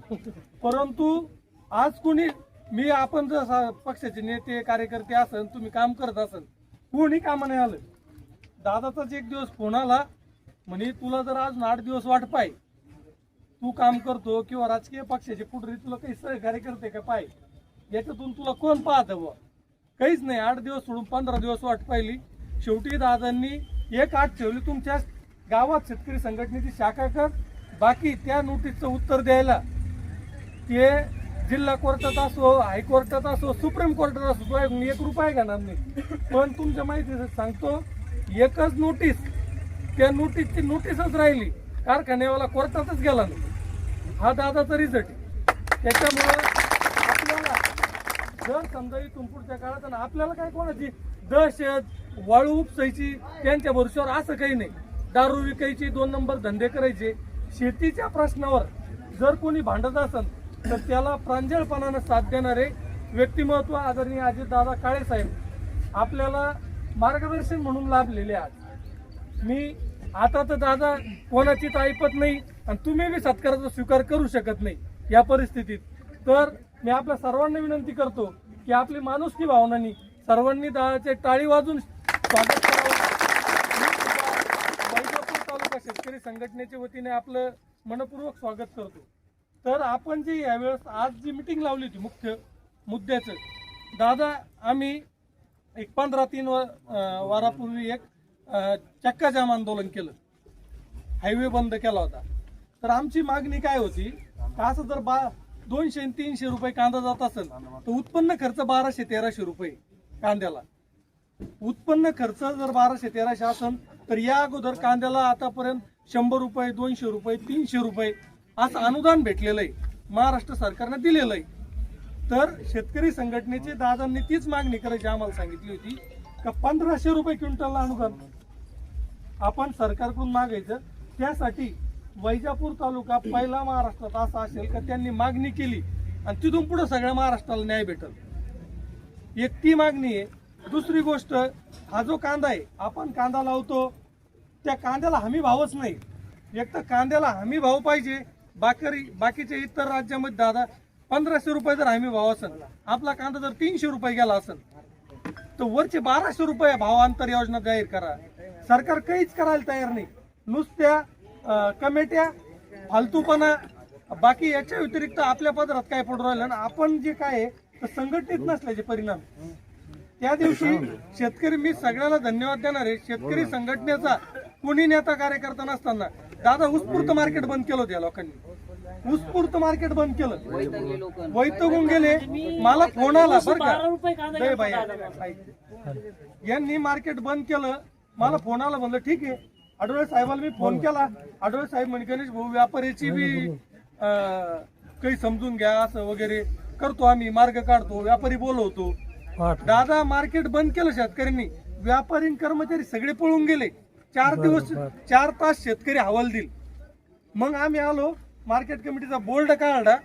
परंतु आज कोणी, मी आपण जर पक्षाचे नेते कार्यकर्ते असन, तुम्ही काम करत असन, कोणी कामा नाही आलं. दादाचाच एक दिवस फोन आला, म्हणे तुला जर अजून 8 दिवस वाट पाय, तू काम करतो किंवा राजकीय पक्षाचे पुढे तुला काही सहकार्य करते का पाय, याच्यातून तुला कोण पाहत बुवा. काहीच नाही. 8 दिवस सोडून 15 दिवस वाट पाहिली. शेवटी दादांनी एक आठ ठेवली, तुमच्या गावात शेतकरी संघटनेची शाखा कर, बाकी त्या नोटीसचं उत्तर द्यायला ते जिल्हा कोर्टात असो, हायकोर्टात असो, सुप्रीम कोर्टात असो, तो 1 रुपया घेणार नाही. पण तुमच्या माहिती सांगतो, एकच नोटीस, त्या नोटीसची नोटीसच राहिली, कारखान्यावाला कोर्टातच गेला नाही. हा दादाचा रिझल्ट. त्याच्यामुळं आपल्याला जर समजा इथून पुढच्या काळात, आणि आपल्याला काय कोणाची दहशत, वाळू उपसायची त्यांच्या भरोश्यावर असं काही नाही. दारू विकायची, 2 नंबर धंदे करायचे. शेतीच्या प्रश्नावर जर कोणी भांडत असेल तर त्याला प्रांजळपणानं साथ देणारे व्यक्तिमत्व आदरणीय अजितदादा काळे साहेब आपल्याला मार्गदर्शन म्हणून लाभलेले आहेत. मी आता तर दादा कोणाचीच ऐपत नाही, आणि तुम्ही बी सत्काराचा स्वीकार करू शकत नाही या परिस्थितीत. तर मी आपल्या सर्वांना विनंती करतो की आपली माणुसकी भावनांनी सर्वांनी दादाचे टाळी वाजून स्वागत करावं. वैजापूर तालुका शेतकरी संघटनेच्या वतीने आपलं मनपूर्वक स्वागत करतो. तर आपण जी यावेळेस आज जी मिटिंग लावली होती मुख्य मुद्द्याचं, दादा आम्ही एक 15-3 वारापूर्वी एक चक्का जाम आंदोलन केलं, हायवे बंद केला होता. तर आमची मागणी काय होती, असं जर 200-300 रुपये कांदा जात असेल तर उत्पन्न खर्च 1200-1300 रुपये कांद्याला. उत्पन्न खर्च जर 1200-1300 असेल तर या अगोदर कांद्याला आतापर्यंत 100 रुपये, 200 रुपये, 300 रुपये असं अनुदान भेटलेलं आहे, महाराष्ट्र सरकारने दिलेलं आहे. तर शेतकरी संघटनेचे दादांनी तीच मागणी करायची आम्हाला सांगितली होती का 1500 रुपये क्विंटलला अनुदान आपण सरकारकडून मागायचं. त्यासाठी वैजापूर तालुका पहिला महाराष्ट्रात असा असेल का त्यांनी मागणी केली आणि तिथून पुढे सगळ्या महाराष्ट्राला न्याय भेटल. एक ती मागणी आहे. दुसरी गोष्ट, हा जो कांदा आहे, आपण कांदा लावतो, त्या कांद्याला हमी भावच नाही. एक तर कांद्याला हमी भाव पाहिजे. बाकीच्या इतर राज्यामध्ये दादा 1500 रुपये जर हमी भाव असेल, आपला कांदा जर 300 रुपये गेला असेल तर वरचे 1200 रुपये भाव अंतर योजना जाहीर करा. सरकार काहीच करायला तयार नाही. नुसत्या कमिट्या, फालतूपणा, बाकी याच्या व्यतिरिक्त आपल्या पदरात काय पडून राहिलं ना, आपण जे काय आहे तर संघटित नसल्याचे परिणाम. त्या दिवशी शेतकरी, मी सगळ्याला धन्यवाद देणार आहे, शेतकरी संघटनेचा कोणी नेता कार्यकर्ता नसताना दादा उत्स्फूर्त मार्केट बंद केलं होतं. या लोकांनी उत्स्फूर्त मार्केट बंद केलं, वैतगून गेले. मला फोन आला बरं का, यांनी मार्केट बंद केलं. मला फोन आला, म्हणलं ठीक आहे. आठवले साहेबाला मी फोन केला. आठवले साहेब म्हणे गणेश भाऊ व्यापाऱ्याची बी काही समजून घ्या, असं वगैरे करतो आम्ही, मार्ग काढतो, व्यापारी बोलवतो. दादा मार्केट बंद केलं शेतकऱ्यांनी, व्यापारी कर्मचारी सगळे पळून गेले. 4 तास शेतकरी हवालदिल. मग आम्ही आलो, मार्केट कमिटीचा बोर्ड काढला.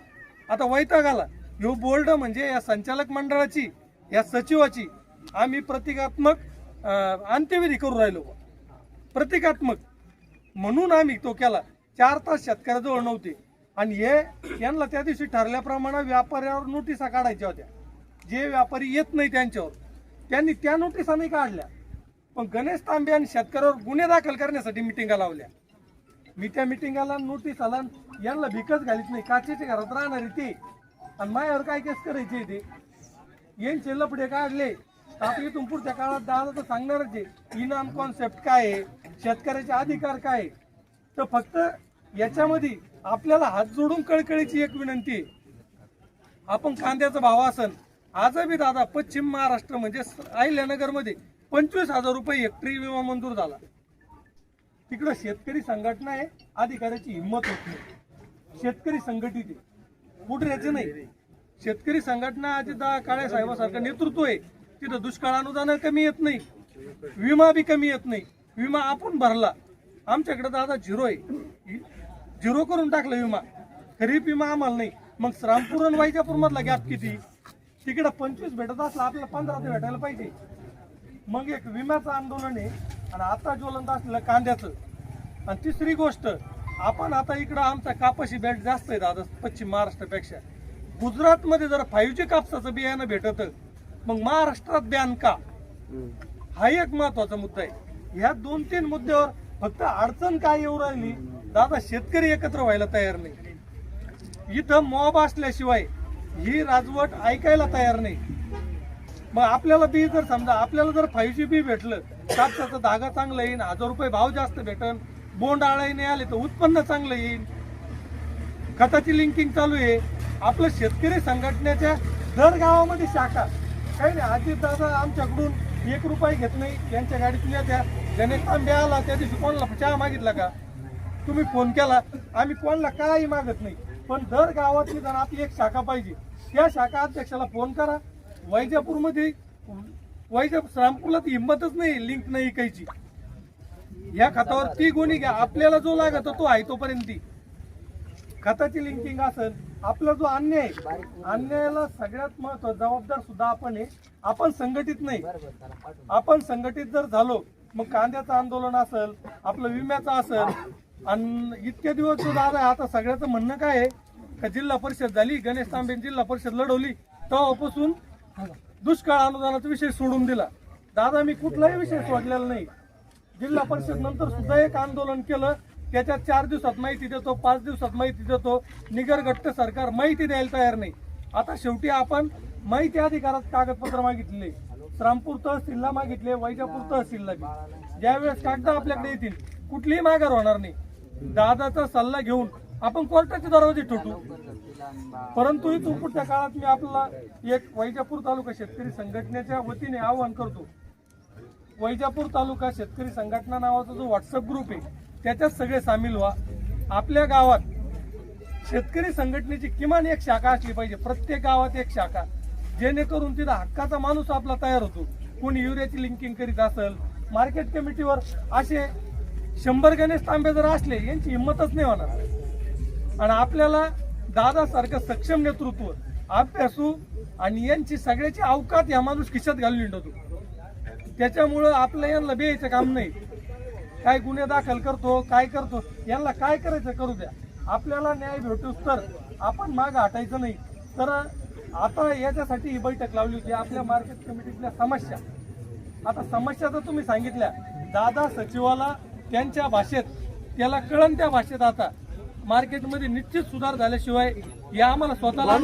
आता वैताग आला. ह्यो बोर्ड म्हणजे या संचालक मंडळाची, या सचिवाची आम्ही प्रतिकात्मक अंत्यविधी करू राहिलो. प्रतिकात्मक म्हणून आम्ही तो केला. 4 तास शेतकऱ्याजवळ नव्हते. आणि यांना त्या दिवशी ठरल्याप्रमाणे व्यापाऱ्यावर नोटिसा काढायच्या होत्या. जे व्यापारी येत नाही त्यांच्यावर, त्यांनी त्या नोटिसा नाही काढल्या. पण गणेश तांबे आणि शेतकऱ्यावर गुन्हे दाखल करण्यासाठी मिटिंगा लावल्या. मी त्या मिटिंगाला नोटीस आला, यांना भिकच घालीत नाही, काचेच्या घरात राहणारे ते, आणि माझ्यावर काय केस करायचे ते, यांचे लपडे काढले. आता इथून पुढच्या काळात दादा तर सांगणारच आहे इनाम कॉन्सेप्ट काय आहे, शेतकऱ्याचे अधिकार काय आहे. तर फक्त याच्यामध्ये आपल्याला हात जोडून कळकळीची एक विनंती आहे. आपण कांद्याचा भाव असेल, आजही दादा पश्चिम महाराष्ट्र म्हणजे अहिल्यानगरमध्ये 25,000 रुपये हेक्टरी विमा मंजूर झाला. तिकडं शेतकरी संघटना आहे, अधिकाऱ्याची हिंमत होत नाही. शेतकरी संघटित आहे, पुढऱ्याचे नाही. शेतकरी संघटना अजितदादा काळे साहेबांसारखं नेतृत्व आहे, तिथं दुष्काळ अनुदान कमी येत नाही, विमा बी कमी येत नाही. विमा आपण भरला, आमच्याकडे दादा झिरो आहे, झिरो करून टाकलं विमा. खरीप विमा आम्हाला नाही. मग रामपूर आणि वैजापूर मधला गॅप किती? तिकडे 25 भेटत असला, आपल्याला 15 ते भेटायला पाहिजे. मग एक विम्याचं आंदोलन आहे आणि आता ज्वलंत असलेलं कांद्याचं. आणि तिसरी गोष्ट, आपण आता इकडं आमचा कापशी बेल्ट जास्त आहे दादा पश्चिम महाराष्ट्रापेक्षा. गुजरातमध्ये जर 5G कापसाचं बियाणं भेटत, मग महाराष्ट्रात बॅन का? हा एक महत्वाचा मुद्दा आहे. ह्या 2-3 मुद्द्यावर फक्त अडचण काय येऊ राहिली दादा, शेतकरी एकत्र व्हायला तयार नाही. इथं मॉब असल्याशिवाय ही राजवट ऐकायला तयार नाही. मग आपल्याला बी जर समजा आपल्याला जर 5G बी भेटलं, कापसाचा धागा चांगला येईल, 1000 रुपये भाव जास्त भेटन, बोंड आळाई नाही आले तर उत्पन्न चांगलं येईल, खताची लिंकिंग चालू आहे. आपलं शेतकरी संघटनेच्या दर गावामध्ये शाखा काही नाही. अजितदादा आमच्याकडून 1 रुपये घेत नाही, त्यांच्या गाडीतून त्या गणेश तांबे आला त्या दिवशी कोणाला चहा मागितला का? तुम्ही फोन केला, आम्ही कोणाला काही मागत नाही. पण दर गावातली जण आपली एक शाखा पाहिजे. त्या शाखा अध्यक्षाला फोन करा. वैजापूरमध्ये रामपूरला ती हिंमतच नाही, लिंक नाही ऐकायची. या खतावर ती गोणी घ्या, आपल्याला जो लागत तो आहे तोपर्यंत ती खताची लिंकिंग असेल. आपला जो अन्याय आहे, अन्यायाला सगळ्यात महत्वाचा जबाबदार सुद्धा आपण आहे. आपण संघटित नाही. आपण संघटित जर झालो, मग कांद्याचं आंदोलन असेल, आपलं विम्याचं असेल. आणि इतके दिवस जो दादा आता सगळ्याचं म्हणणं काय आहे का, जिल्हा परिषद झाली, गणेश तांबे जिल्हा परिषद लढवली, तेव्हापासून दुष्काळ अनुदानाचा विषय सोडून दिला. दादा मी कुठलाही विषय सोडलेला नाही. जिल्हा परिषद नंतर सुद्धा एक आंदोलन केलं, त्याच्यात 4 दिवसात माहिती देतो, 5 दिवसात माहिती देतो. निगरगट्ट सरकार माहिती द्यायला तयार नाही. आता शेवटी आपण माहिती अधिकारात कागदपत्र मागितले, रामपूर तहसीलला मागितले, वैजापूर तहसीलला बी. ज्यावेळेस कागद आपल्याकडे येतील, कुठलीही माघार होणार नाही. दादाचा सल्ला घेऊन आपण कोर्टाचे दरवाजे ठोठू. परंतु इथून पुढच्या काळात मी आपल्याला एक वैजापूर तालुका शेतकरी संघटनेच्या वतीने आवाहन करतो. वैजापूर तालुका शेतकरी संघटना नावाचा जो व्हॉट्सअप ग्रुप आहे, त्याच्यात सगळे सामील व्हा. आपल्या गावात शेतकरी संघटनेची किमान एक शाखा असली पाहिजे, प्रत्येक गावात एक शाखा, जेणेकरून तिथं हक्काचा माणूस आपला तयार होतो. कोणी युरियाची लिंकिंग करीत असेल, मार्केट कमिटीवर असे 100 गणेश तांबे जर असले, यांची हिंमतच नाही होणार. आणि आपल्याला दादासारखं सक्षम नेतृत्व, अभ्यासू आणि यांची सगळ्याची अवकात या माणूस खिशात घालून हिंडतो. त्याच्यामुळं आपलं यांना बेयाचं काम नाही. काय गुन्हे दाखल करतो, काय करतो, यांना काय करायचं करू द्या. आपल्याला न्याय भेटूच तर आपण मागं हटायचं नाही. तर आता याच्यासाठी ही बैठक लावली होती. आपल्या मार्केट कमिटीतल्या समस्या, आता समस्या तर तुम्ही सांगितल्या, दादा सचिवाला त्यांच्या भाषेत, त्याला कळण त्या भाषेत. आता मार्केटमध्ये निश्चित सुधार झाल्याशिवाय या आम्हाला स्वतःला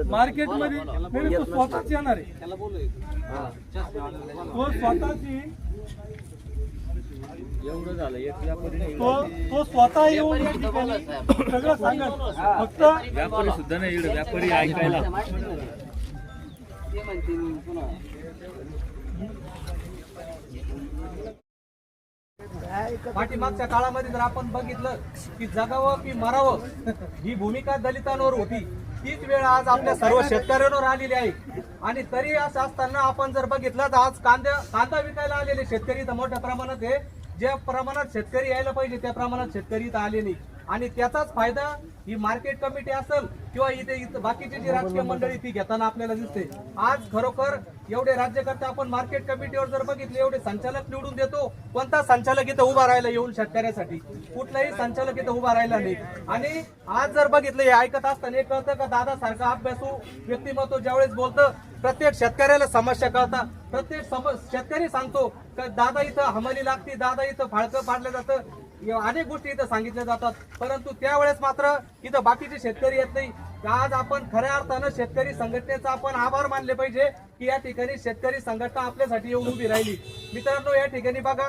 मार्केटमध्ये तो स्वतःच येणार आहे. तो स्वतःची तो स्वतः येऊन सगळं सांगत. फक्त व्यापारी सुद्धा नाही, व्यापारी ऐकायला. पाठीमागच्या काळामध्ये जर आपण बघितलं की जगावं की मरावं ही भूमिका दलितांवर होती, तीच वेळ आज आपल्या सर्व शेतकऱ्यांवर आलेली आहे. आणि तरी असं असताना आपण जर बघितलं तर आज कांदा विकायला आलेले शेतकरी इथं मोठ्या प्रमाणात आहे. ज्या प्रमाणात शेतकरी यायला पाहिजे त्या प्रमाणात शेतकरी इथं आले नाही. आणि त्याचाच फायदा ही मार्केट कमिटी असेल किंवा इथे बाकीची जी राजकीय मंडळी ती घेताना आपल्याला दिसते. आज खरोखर एवढे राज्यकर्ते आपण मार्केट कमिटीवर जर बघितले, एवढे संचालक निवडून देतो, कोणता संचालक इथं उभा राहायला येऊन शेतकऱ्यासाठी? कुठलाही संचालक इथं उभा राहिला नाही. आणि आज जर बघितलं, हे ऐकत असताना एक कळतं का दादा सारखा अभ्यासू व्यक्तिमत्व ज्यावेळेस बोलतं, प्रत्येक शेतकऱ्याला समस्या कळतात. प्रत्येक शेतकरी सांगतो का दादा इथं हमाली लागते, दादा इथं फाळकं पाडलं जातं, अनेक गोष्टी इथं सांगितल्या जातात. परंतु त्यावेळेस मात्र इथं बाकीचे शेतकरी येत नाही. आज आपण खऱ्या अर्थानं शेतकरी संघटनेचा आपण आभार मानले पाहिजे की या ठिकाणी शेतकरी संघटना आपल्यासाठी येऊन उभी राहिली. मित्रांनो, या ठिकाणी बघा,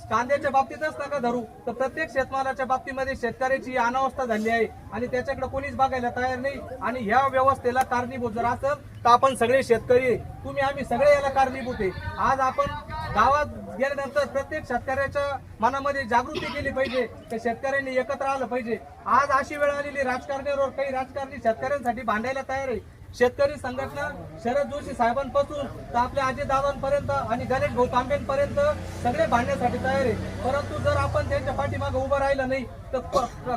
कांद्याच्या बाबतीतच नका धरू तर प्रत्येक शेतमालाच्या बाबतीमध्ये शेतकऱ्याची अनावस्था झाली आहे आणि त्याच्याकडे कोणीच बघायला तयार नाही. आणि ह्या व्यवस्थेला कारणीभूत जर असेल तर आपण सगळे शेतकरी, तुम्ही आम्ही सगळे याला कारणीभूत आहे. आज आपण गावात गेल्यानंतर प्रत्येक शेतकऱ्याच्या मनामध्ये जागृती केली पाहिजे, त्या शेतकऱ्यांनी एकत्र आलं पाहिजे. आज अशी वेळ आलेली राजकारण्यावर, काही राजकारणी शेतकऱ्यांसाठी भांडायला तयार आहे. शेतकरी संघटना शरद जोशी साहेबांपासून तर आपल्या अजितदादांपर्यंत आणि गणेश भाऊ तांबेंपर्यंत सगळे भांडण्यासाठी तयार आहे. परंतु जर आपण त्यांच्या पाठीमागे उभं राहिलं नाही तर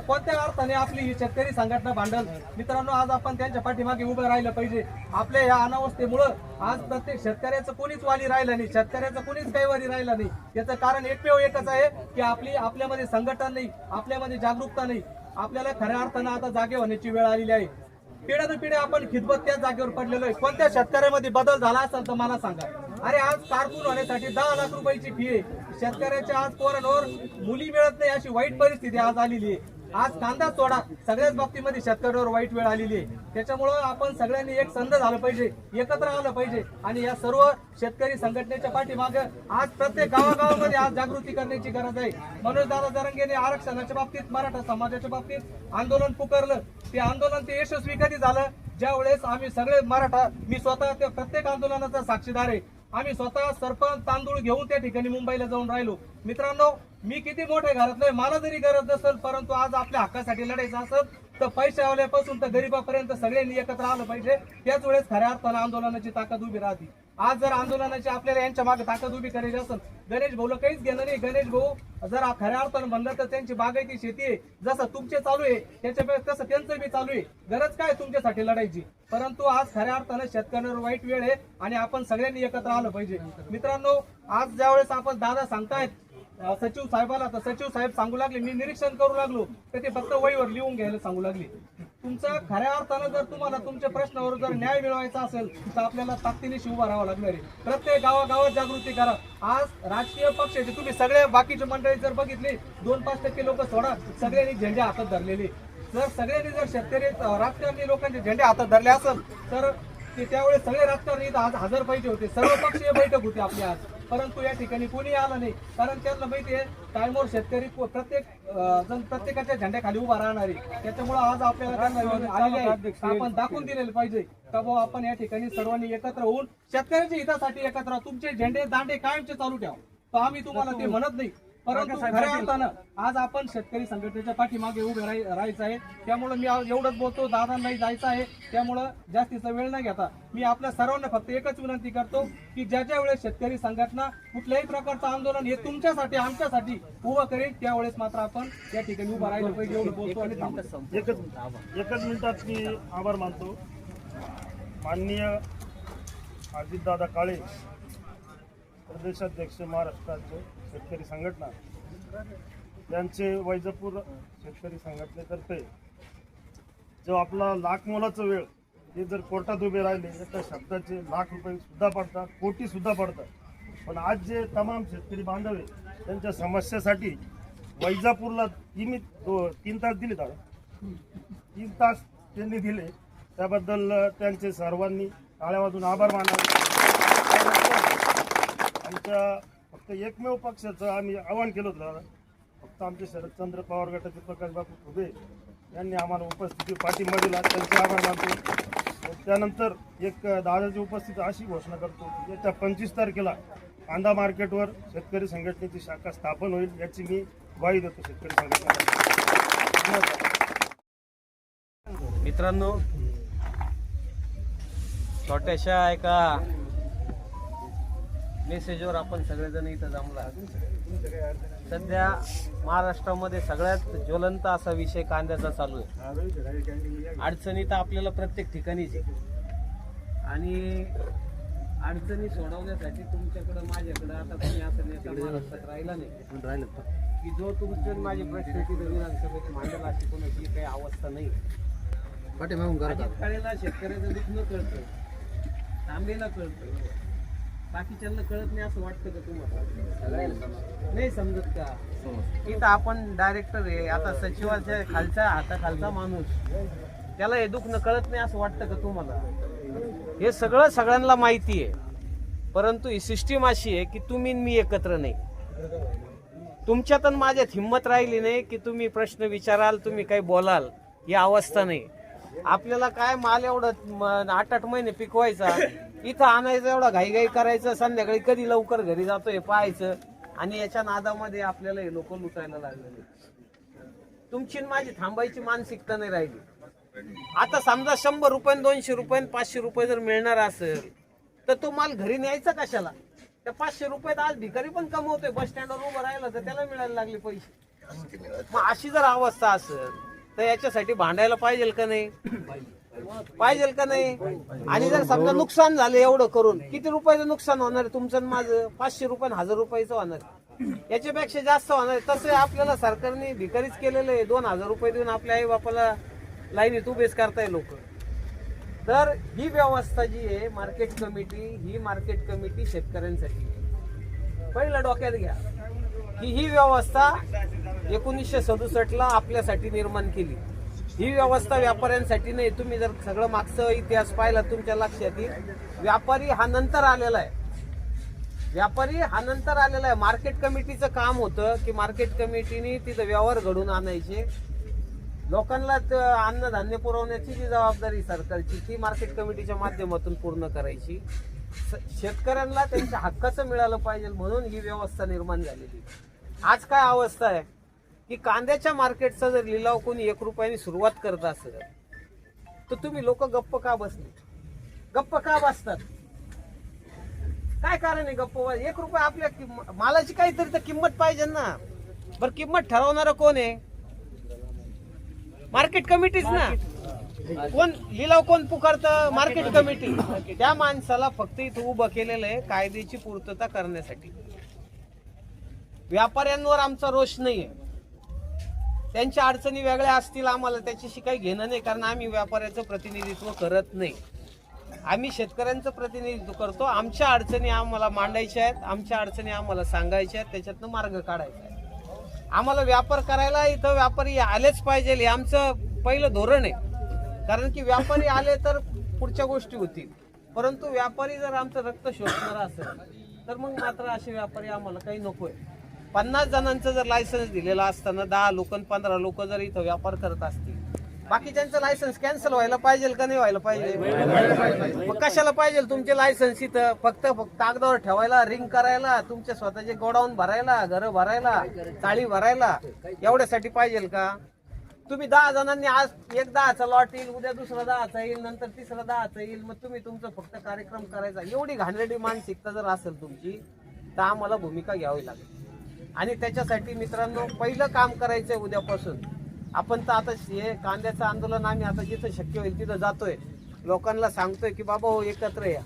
कोणत्या अर्थाने आपली ही शेतकरी संघटना भांडल. मित्रांनो, आज आपण त्यांच्या पाठीमागे उभं राहिलं पाहिजे. आपल्या या अनावस्थेमुळं आज प्रत्येक शेतकऱ्याचं कोणीच वाली राहिलं नाही, शेतकऱ्याचं कोणीच काही वाली राहिलं नाही. याचं कारण एकमेव एकच आहे की आपल्यामध्ये संघटन नाही, आपल्यामध्ये जागरूकता नाही. आपल्याला खऱ्या अर्थानं आता जागे होण्याची वेळ आलेली आहे. पिढ्यानपिढ्या आपण खिदमत त्याच जागेवर पडलेलो आहे. कोणत्या शेतकऱ्यामध्ये बदल झाला असेल तर मला सांगा. अरे आज कारकून होण्यासाठी 10 लाख रुपयाची फी आहे. शेतकऱ्याच्या आज पोरांवर मुली मिळत नाही अशी वाईट परिस्थिती आज आलेली आहे. आज कांदा सोडा, सगळ्याच बाबतीमध्ये शेतकऱ्यावर वाईट वेळ आलेली आहे. त्याच्यामुळं आपण सगळ्यांनी एक संध झालं पाहिजे, एकत्र आलं पाहिजे आणि या सर्व शेतकरी संघटनेच्या पाठीमागे आज प्रत्येक गावागावामध्ये आज जागृती करण्याची गरज आहे. मनोज दादा जरंगेने आरक्षणाच्या बाबतीत, मराठा समाजाच्या बाबतीत आंदोलन पुकारलं. ते आंदोलन ते यशस्वी कधी झालं? ज्या वेळेस आम्ही सगळे मराठा, मी स्वतः त्या प्रत्येक आंदोलनाचा साक्षीदार आहे. आम्ही स्वतः सरपंच तांदूळ घेऊन त्या ठिकाणी मुंबईला जाऊन राहिलो. मित्रांनो, मी किती मोठे घरातले, मला जरी गरज नसेल, परंतु आज आपल्या हक्कासाठी लढायचं असेल तर पैशावाल्यापासून तर गरीबापर्यंत सगळ्यांनी एकत्र आलं पाहिजे. त्याच वेळेस खऱ्या अर्थानं आंदोलनाची ताकद उभी राहते. आज जर आंदोलनाची आपल्याला यांच्या मागे ताकद उभी करायची असेल, गणेश भाऊला काहीच घेणं नाही. गणेश भाऊ जर खऱ्या अर्थानं म्हणलं तर त्यांची बागायती शेती आहे, जसं तुमचे चालू आहे त्याच्यापेक्षा तसं त्यांचं बी चालू आहे. गरज काय तुमच्यासाठी लढायची? परंतु आज खऱ्या अर्थानं शेतकऱ्यांवर वाईट वेळ आहे आणि आपण सगळ्यांनी एकत्र आलं पाहिजे. मित्रांनो, आज ज्यावेळेस आपण दादा सांगतायत सचिव साहेबाला, तर सचिव साहेब सांगू लागले, मी निरीक्षण करू लागलो तर ते फक्त वहीवर लिहून घ्यायला सांगू लागले. तुमचा खऱ्या अर्थानं जर तुम्हाला तुमच्या प्रश्नावर जर न्याय मिळवायचा असेल तर आपल्याला ताकदीने उभं राहावं लागणार आहे. प्रत्येक गावागावात जागृती करा. आज राजकीय पक्षाचे तुम्ही सगळे बाकीचे मंडळी जर बघितले, 2-5% लोक सोडा, सगळ्यांनी झेंडे हातात धरलेले. जर सगळ्यांनी जर शेतकरी राजकारणी लोकांचे झेंडे हातात धरले असेल तर ते त्यावेळेस सगळे राजकारणी आज हजर पाहिजे होते. सर्व पक्षीय बैठक होती आपली आज, परंतु या ठिकाणी कोणी आलं नाही. कारण त्यांना माहिती आहे टायमवर शेतकरी प्रत्येकाच्या झेंड्याखाली उभा राहणार आहे. त्याच्यामुळे आज आपल्याला त्यांना आलेले आहे, आपण दाखवून दिलेलं पाहिजे का बाबा आपण या ठिकाणी सर्वांनी एकत्र होऊन शेतकऱ्याच्या हितासाठी एकत्र. तुमचे झेंडे दांडे कायमचे चालू ठेवा, तर आम्ही तुम्हाला ते म्हणत नाही. परंतु खऱ्या अर्थानं आज आपण शेतकरी संघटनेच्या पाठीमागे उभे राहायचं आहे. त्यामुळे मी एवढंच बोलतो, दादांनाही जायचं आहे. त्यामुळं जास्तीचा वेळ न घेता मी आपल्या सर्वांना फक्त एकच विनंती करतो की ज्या वेळेस शेतकरी संघटना कुठल्याही प्रकारचं आंदोलन हे तुमच्यासाठी आमच्यासाठी उभं करेल, त्यावेळेस मात्र आपण या ठिकाणी उभं राहिलं पाहिजे. एवढं बोलतो आणि थांबतो. एकच मिनिटात मी आभार मानतो. माननीय अजितदादा काळे, प्रदेशाध्यक्ष महाराष्ट्राचे शेतकरी संघटना, त्यांचे वैजापूर शेतकरी संघटनेतर्फे जो आपला लाख मोलाचा वेळ हे जर कोर्टात उभे राहिले एका शब्दाचे लाख रुपये सुद्धा पडतात, कोटी सुद्धा पडतात. पण आज जे तमाम शेतकरी बांधव आहे त्यांच्या समस्येसाठी वैजापूरला 3 तास दिले, 3 तास त्यांनी दिले. त्याबद्दल त्यांचे सर्वांनी टाळ्या वाजून आभार मानावे. आमच्या फक्त एकमेव पक्षाचं आम्ही आवाहन केलं होतं, फक्त आमचे शरदचंद्र पवार गटाचे प्रकाश बापू खुबे यांनी आम्हाला उपस्थिती पाठिंबा दिला, त्यांचे आभार मानतो. त्यानंतर एक दादाची उपस्थिती अशी घोषणा करतो की येत्या 25 तारखेला कांदा मार्केटवर शेतकरी संघटनेची शाखा स्थापन होईल, याची मी ग्वाही देतो शेतकरी संघटनेला. मित्रांनो, छोट्याशा एका मेसेजवर आपण सगळेजण इथं जमला. सध्या महाराष्ट्रामध्ये सगळ्यात ज्वलंत असा विषय कांद्याचा चालू आहे. अडचणी तर आपल्याला प्रत्येक ठिकाणीच आहे आणि अडचणी सोडवण्यासाठी तुमच्याकडं माझ्याकडं आता तुम्ही असं नेता महाराष्ट्रात राहिला नाही की जो तुमचे माझे प्रश्न तिथे विधानसभेत मांडला, अशी कोणाची काही अवस्था नाही. काळेला शेतकऱ्याचं दुखणं कळतं, तांबेला कळतं, बाकीच्यांना कळत नाही असं वाटतं का तुम्हाला? नाही समजत का? इथं आपण डायरेक्टर आहे, आता सचिवाच्या खालच्या हाताखालचा माणूस, त्याला हे दुखणं कळत नाही असं वाटतं का तुम्हाला? हे सगळं सगळ्यांना माहिती आहे, परंतु ही सिस्टीम अशी आहे की तुम्ही मी एकत्र नाही. तुमच्यात आणि माझ्यात हिंमत राहिली नाही की तुम्ही प्रश्न विचाराल, तुम्ही काही बोलाल, ही अवस्था नाही. आपल्याला काय माल एवढं 8-8 महिने पिकवायचा, इथं आणायचं एवढा घाईघाई करायचं, संध्याकाळी कधी लवकर घरी जातोय पाहायचं, आणि याच्या नादामध्ये आपल्याला हे लोक लुटायला लागलेले. तुमची आणि माझी थांबायची मानसिकता नाही राहिली. आता समजा 100 रुपये, 200 रुपये, 500 रुपये जर मिळणार असेल तर तो माल घरी न्यायचा कशाला? त्या 500 रुपयात आज भिकारी पण कमवतोय, बस स्टँडवर उभं राहिला तर त्याला मिळायला लागले पैसे. मग अशी जर अवस्था असेल तर याच्यासाठी भांडायला पाहिजे का नाही? पाहिजे का नाही? आणि जर समजा नुकसान झालं एवढं करून, किती रुपयाचं नुकसान होणार आहे तुमचं माझं? 500 रुपये, 1000 रुपयाचं होणार, याच्यापेक्षा जास्त होणार. तसं आपल्याला सरकारने भिकारीच केलेलं आहे. 2000 रुपये देऊन आपल्या आई बापाला लाईनीत उभेच करताय लोक. तर ही व्यवस्था जी आहे मार्केट कमिटी, ही मार्केट कमिटी शेतकऱ्यांसाठी आहे. पहिलं डोक्यात घ्या की ही व्यवस्था 1967ला आपल्यासाठी निर्माण केली. ही व्यवस्था व्यापाऱ्यांसाठी नाही. तुम्ही जर सगळं मागचं इतिहास पाहिला तुमच्या लक्षात येईल, व्यापारी हा नंतर आलेला आहे. व्यापारी हा नंतर आलेला आहे. मार्केट कमिटीचं काम होतं की मार्केट कमिटीने तिथं व्यवहार घडून आणायचे, लोकांना अन्नधान्य पुरवण्याची जी जबाबदारी सरकारची ती मार्केट कमिटीच्या माध्यमातून पूर्ण करायची. शेतकऱ्यांना त्यांच्या हक्काचं मिळालं पाहिजे म्हणून ही व्यवस्था निर्माण झालेली. आज काय अवस्था आहे की कांद्याच्या मार्केटचा जर लिलाव कोणी 1 रुपयाने सुरुवात करत असेल तर तुम्ही लोक गप्प का बसले? गप्प का बसतात? काय कारण आहे गप्प? 1 रुपया आपल्या मालाची काहीतरी तर किंमत पाहिजे ना. बरं, किंमत ठरवणारं कोण आहे? मार्केट कमिटीच ना. कोण लिलाव कोण पुकारतं? Market committee. त्या माणसाला फक्त इथं उभं केलेलं आहे कायद्याची पूर्तता करण्यासाठी. व्यापाऱ्यांवर आमचा रोष नाहीये, त्यांच्या अडचणी वेगळ्या असतील, आम्हाला त्याच्याशी काही घेणं नाही, कारण आम्ही व्यापाऱ्याचं प्रतिनिधित्व करत नाही. आम्ही शेतकऱ्यांचं प्रतिनिधित्व करतो. आमच्या अडचणी आम्हाला मांडायच्या आहेत, आमच्या अडचणी आम्हाला सांगायच्या आहेत, त्याच्यातनं मार्ग काढायचा आहे. आम्हाला व्यापार करायला इथं व्यापारी आलेच पाहिजे हे आमचं पहिलं धोरण आहे. कारण की व्यापारी आले तर पुढच्या गोष्टी होतील. परंतु व्यापारी जर आमचं रक्त शोषणार असेल तर मग मात्र असे व्यापारी आम्हाला काही नकोय. 50 जणांचं जर लायसन्स दिलेलं असताना 10 लोक 15 लोक जर इथं व्यापार करत असतील, बाकीच्यांचं लायसन्स कॅन्सल व्हायला पाहिजे का नाही व्हायला पाहिजे? मग कशाला पाहिजे तुमचे लायसन्स इथं? फक्त कागदावर ठेवायला, रिंग करायला, तुमचे स्वतःचे गोडाऊन भरायला, घरं भरायला, चाळी भरायला, एवढ्यासाठी पाहिजे का? तुम्ही 10 जणांनी आज एक 10चा लॉट येईल, उद्या दुसरा 10चा येईल, नंतर तिसरा 10चा येईल, मग तुम्ही तुमचं फक्त कार्यक्रम करायचा. एवढी घाणेरडी मानसिकता जर असेल तुमची तर आम्हाला भूमिका घ्यावी लागेल. आणि त्याच्यासाठी मित्रांनो पहिलं काम करायचंय उद्यापासून. आपण तर आता हे कांद्याचं आंदोलन आम्ही आता जिथं शक्य होईल तिथं जातोय, लोकांना सांगतोय की बाबा हो एकत्र या.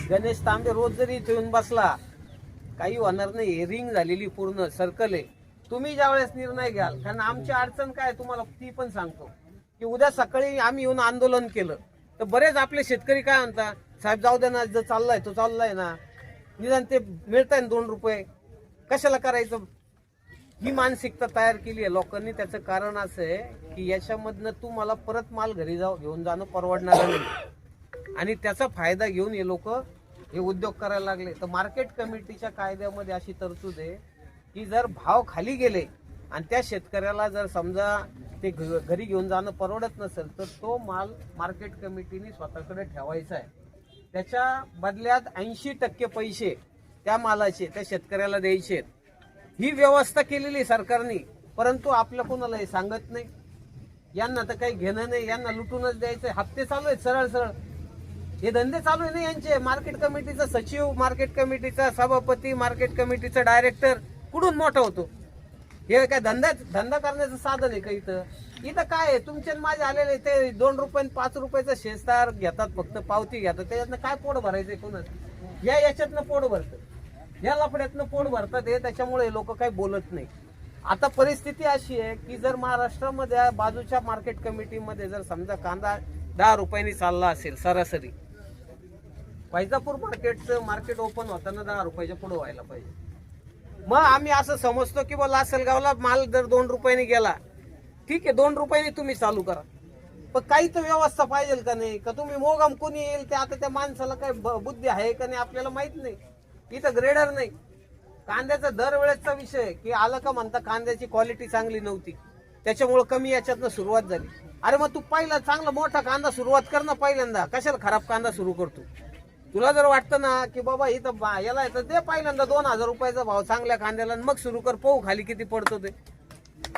गणेश तांबे रोज जरी इथे येऊन बसला काही होणार नाही. रिंग झालेली पूर्ण सर्कल आहे. तुम्ही ज्यावेळेस निर्णय घ्याल, कारण आमची अडचण काय तुम्हाला ती पण सांगतो की उद्या सकाळी आम्ही येऊन आंदोलन केलं तर बरेच आपले शेतकरी काय म्हणतात, साहेब जाऊ दे ना, जर चाललाय तो चाललाय ना, निदान ते मिळताय ना 2 रुपये, कशाला करायचं? ही मानसिकता तयार केली आहे लोकांनी. त्याचं कारण असं आहे की याच्यामधनं तुम्हाला परत माल घरी घेऊन जाणं परवडणार नाही, आणि त्याचा फायदा घेऊन हे लोक हे उद्योग करायला लागले. तर मार्केट कमिटीच्या कायद्यामध्ये अशी तरतूद आहे की जर भाव खाली गेले आणि त्या शेतकऱ्याला जर समजा ते घरी घेऊन जाणं परवडत नसेल तर तो माल मार्केट कमिटीने स्वतःकडे ठेवायचा आहे. त्याच्या बदल्यात 80% पैसे त्या मालाचे त्या शेतकऱ्याला द्यायचे. ही व्यवस्था केलेली सरकारने, परंतु आपल्या कोणाला हे सांगत नाही. यांना तर काही घेणं नाही, यांना लुटूनच द्यायचं. हप्ते चालू आहेत सरळ सरळ, हे धंदे चालू आहे ना यांचे. मार्केट कमिटीचा सचिव, मार्केट कमिटीचा सभापती, मार्केट कमिटीचा डायरेक्टर कुठून मोठा होतो? हे काय धंदा करण्याचं साधन आहे का इथं? इथं काय आहे? तुमचे माझे आलेले ते 2 रुपये 5 रुपयाचा शेषदार घेतात, फक्त पावती घेतात. त्याच्यातनं काय पोट भरायचंय कोणाचं? याच्यातनं पोट भरतं, या लफड्यातनं पोट भरतात हे. त्याच्यामुळे लोक काही बोलत नाही. आता परिस्थिती अशी आहे की जर महाराष्ट्रामध्ये बाजूच्या मार्केट कमिटीमध्ये जर समजा कांदा 10 रुपयांनी चालला असेल सरासरी, वैजापूर मार्केटचं मार्केट ओपन होताना 10 रुपयाच्या पुढे व्हायला पाहिजे. मग आम्ही असं समजतो की बा लासलगावला माल जर 2 रुपयांनी गेला, ठीक आहे 2 रुपयांनी तुम्ही चालू करा, पण काही तर व्यवस्था पाहिजे का नाही? का तुम्ही मोगाम कोणी येईल ते आता त्या माणसाला काय बुद्धी आहे का नाही आपल्याला माहित नाही. इथं ग्रेडर नाही. कांद्याचा दरवेळेसचा विषय की आलं का म्हणता कांद्याची क्वालिटी चांगली नव्हती, त्याच्यामुळं कमी याच्यातनं सुरुवात झाली. अरे मग तू पहिला चांगला मोठा कांदा सुरुवात कर ना पहिल्यांदा, कशाला खराब कांदा सुरू करतो? तुला जर वाटतं ना की बाबा इथं याला येतं दे पहिल्यांदा 2000 रुपयाचा भाव चांगल्या कांद्याला, मग सुरू कर, पाहू खाली किती पडतो ते.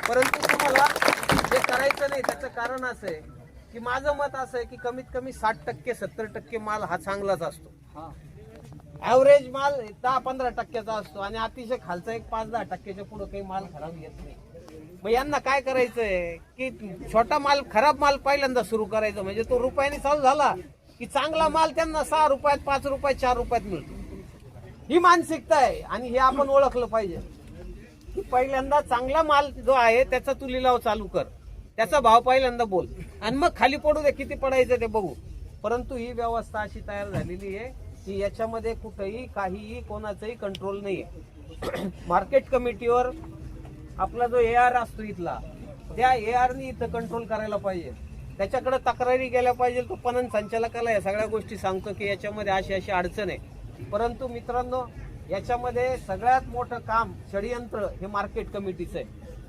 परंतु तुम्हाला जे करायचं नाही त्याचं कारण असं आहे की माझं मत असं आहे की कमीत कमी 60% 70% माल हा चांगलाच असतो. ऍव्हरेज माल 10-15% असतो आणि अतिशय खालचा एक 5-10 टक्क्याच्या पुढे काही माल खराब येत नाही. मग यांना काय करायचंय की छोटा माल, खराब माल पहिल्यांदा सुरू करायचं, म्हणजे तो रुपयाने चालू झाला की चांगला माल त्यांना 6 रुपयात, 5 रुपयात, 4 रुपयात मिळतो. ही मानसिकता आहे आणि हे आपण ओळखलं पाहिजे की पहिल्यांदा चांगला माल जो आहे त्याचा तू लिलाव चालू कर, त्याचा भाव पहिल्यांदा बोल आणि मग खाली पडू दे, किती पडायचं ते बघू. परंतु ही व्यवस्था अशी तयार झालेली आहे की याच्यामध्ये कुठेही काहीही कोणाचाही कंट्रोल नाहीये. मार्केट कमिटीवर आपला जो AR असतो इथला, त्या ARनी इथं कंट्रोल करायला पाहिजे, त्याच्याकडे तक्रारी गेल्या पाहिजे. तो पणन संचालकाला या सगळ्या गोष्टी सांगतो की याच्यामध्ये अशी अशी अडचण आहे. परंतु मित्रांनो, याच्यामध्ये सगळ्यात मोठं काम, षडयंत्र हे मार्केट कमिटीचं आहे.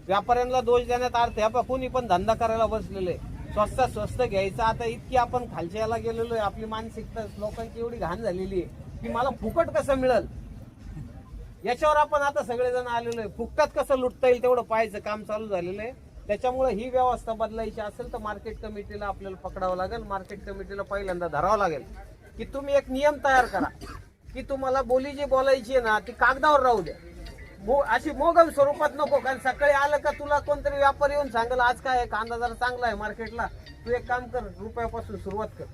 व्यापाऱ्यांना दोष देण्यात अर्थ आहे, कोणी पण धंदा करायला बसलेले, स्वस्त घ्यायचा. आता इतकी आपण खालच्या याला गेलेलो आहे, आपली मानसिकता लोकांची एवढी घाण झालेली आहे की मला फुकट कसं मिळेल याच्यावर आपण आता सगळेजण आलेलो आहे. फुकटात कसं लुटता येईल तेवढं पाहायचं काम चालू झालेलं आहे. त्याच्यामुळे ही व्यवस्था बदलायची असेल तर मार्केट कमिटीला आपल्याला पकडावं लागेल. मार्केट कमिटीला पहिल्यांदा धरावं लागेल की तुम्ही एक नियम तयार करा की तुम्हाला बोली जी बोलायची आहे ना ती कागदावर राहू द्या, अशी मोगम स्वरूपात नको. कारण सकाळी आलं का तुला कोणतरी व्यापारी येऊन सांगेल आज काय आहे, कांदा जरा चांगला आहे मार्केटला, तू एक काम कर, रुपयापासून सुरुवात कर.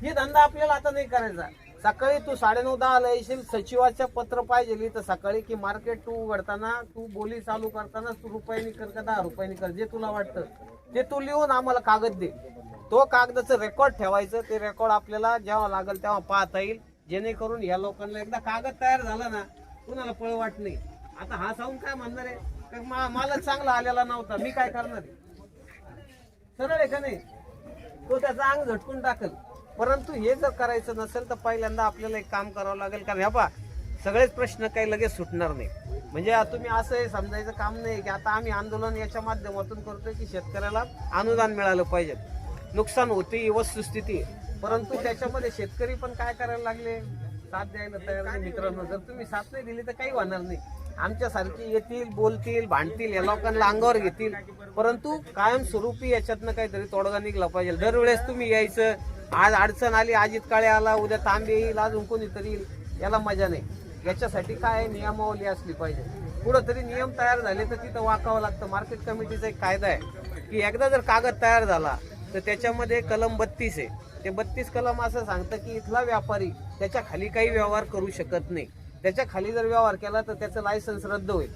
ही धंदा आपल्याला आता नाही करायचा. सकाळी तू 9:30-10 येशील, सचिवाचं पत्र पाहिजे तर सकाळी की मार्केट तू उघडताना, तू बोली चालू करताना तू रुपयानी कर का 10 रुपयानी कर, जे तुला वाटतं ते तू लिहून आम्हाला कागद दे. तो कागदाचं रेकॉर्ड ठेवायचं, ते रेकॉर्ड आपल्याला जेव्हा लागेल तेव्हा पाहता येईल, जेणेकरून या लोकांना एकदा कागद तयार झाला ना कुणाला पळवाट नाही. आता हा साऊन काय म्हणणार आहे, मालच चांगला आलेला नव्हता, मी काय करणार, सरळ आहे का नाही? तो त्याचा अंग झटकून टाकल. परंतु हे जर करायचं नसेल तर पहिल्यांदा आपल्याला एक काम करावं लागेल. कारण ह्या पहा सगळेच प्रश्न काही लगेच सुटणार नाही. म्हणजे तुम्ही असं हे समजायचं काम नाही की आता आम्ही आंदोलन याच्या माध्यमातून करतोय की शेतकऱ्याला अनुदान मिळालं पाहिजे. नुकसान होते ही वस्तुस्थिती, परंतु त्याच्यामध्ये शेतकरी पण काय करायला लागले, साथ द्यायला तयार नाही. मित्रांनो, जर तुम्ही साथ नाही दिली तर काही होणार नाही. आमच्यासारखी येतील, बोलतील, भांडतील, या लोकांना अंगावर घेतील, परंतु कायमस्वरूपी याच्यातनं काहीतरी तोडगा निघला पाहिजे. दरवेळेस तुम्ही यायचं, आज अडचण आली, अजित काळे आला, उद्या तांबे येईल, अजून कोणीतरी येईल, याला मजा नाही. याच्यासाठी काय नियमावली असली पाहिजे. कुठंतरी नियम तयार झाले तर तिथं वाकावं लागतं. मार्केट कमिटीचा एक कायदा आहे की एकदा जर कागद तयार झाला तर त्याच्यामध्ये कलम 32 आहे. ते 32 कलम असं सांगतं की इथला व्यापारी त्याच्या खाली काही व्यवहार करू शकत नाही. त्याच्या खाली जर व्यवहार केला तर त्याचं लायसन्स रद्द होईल.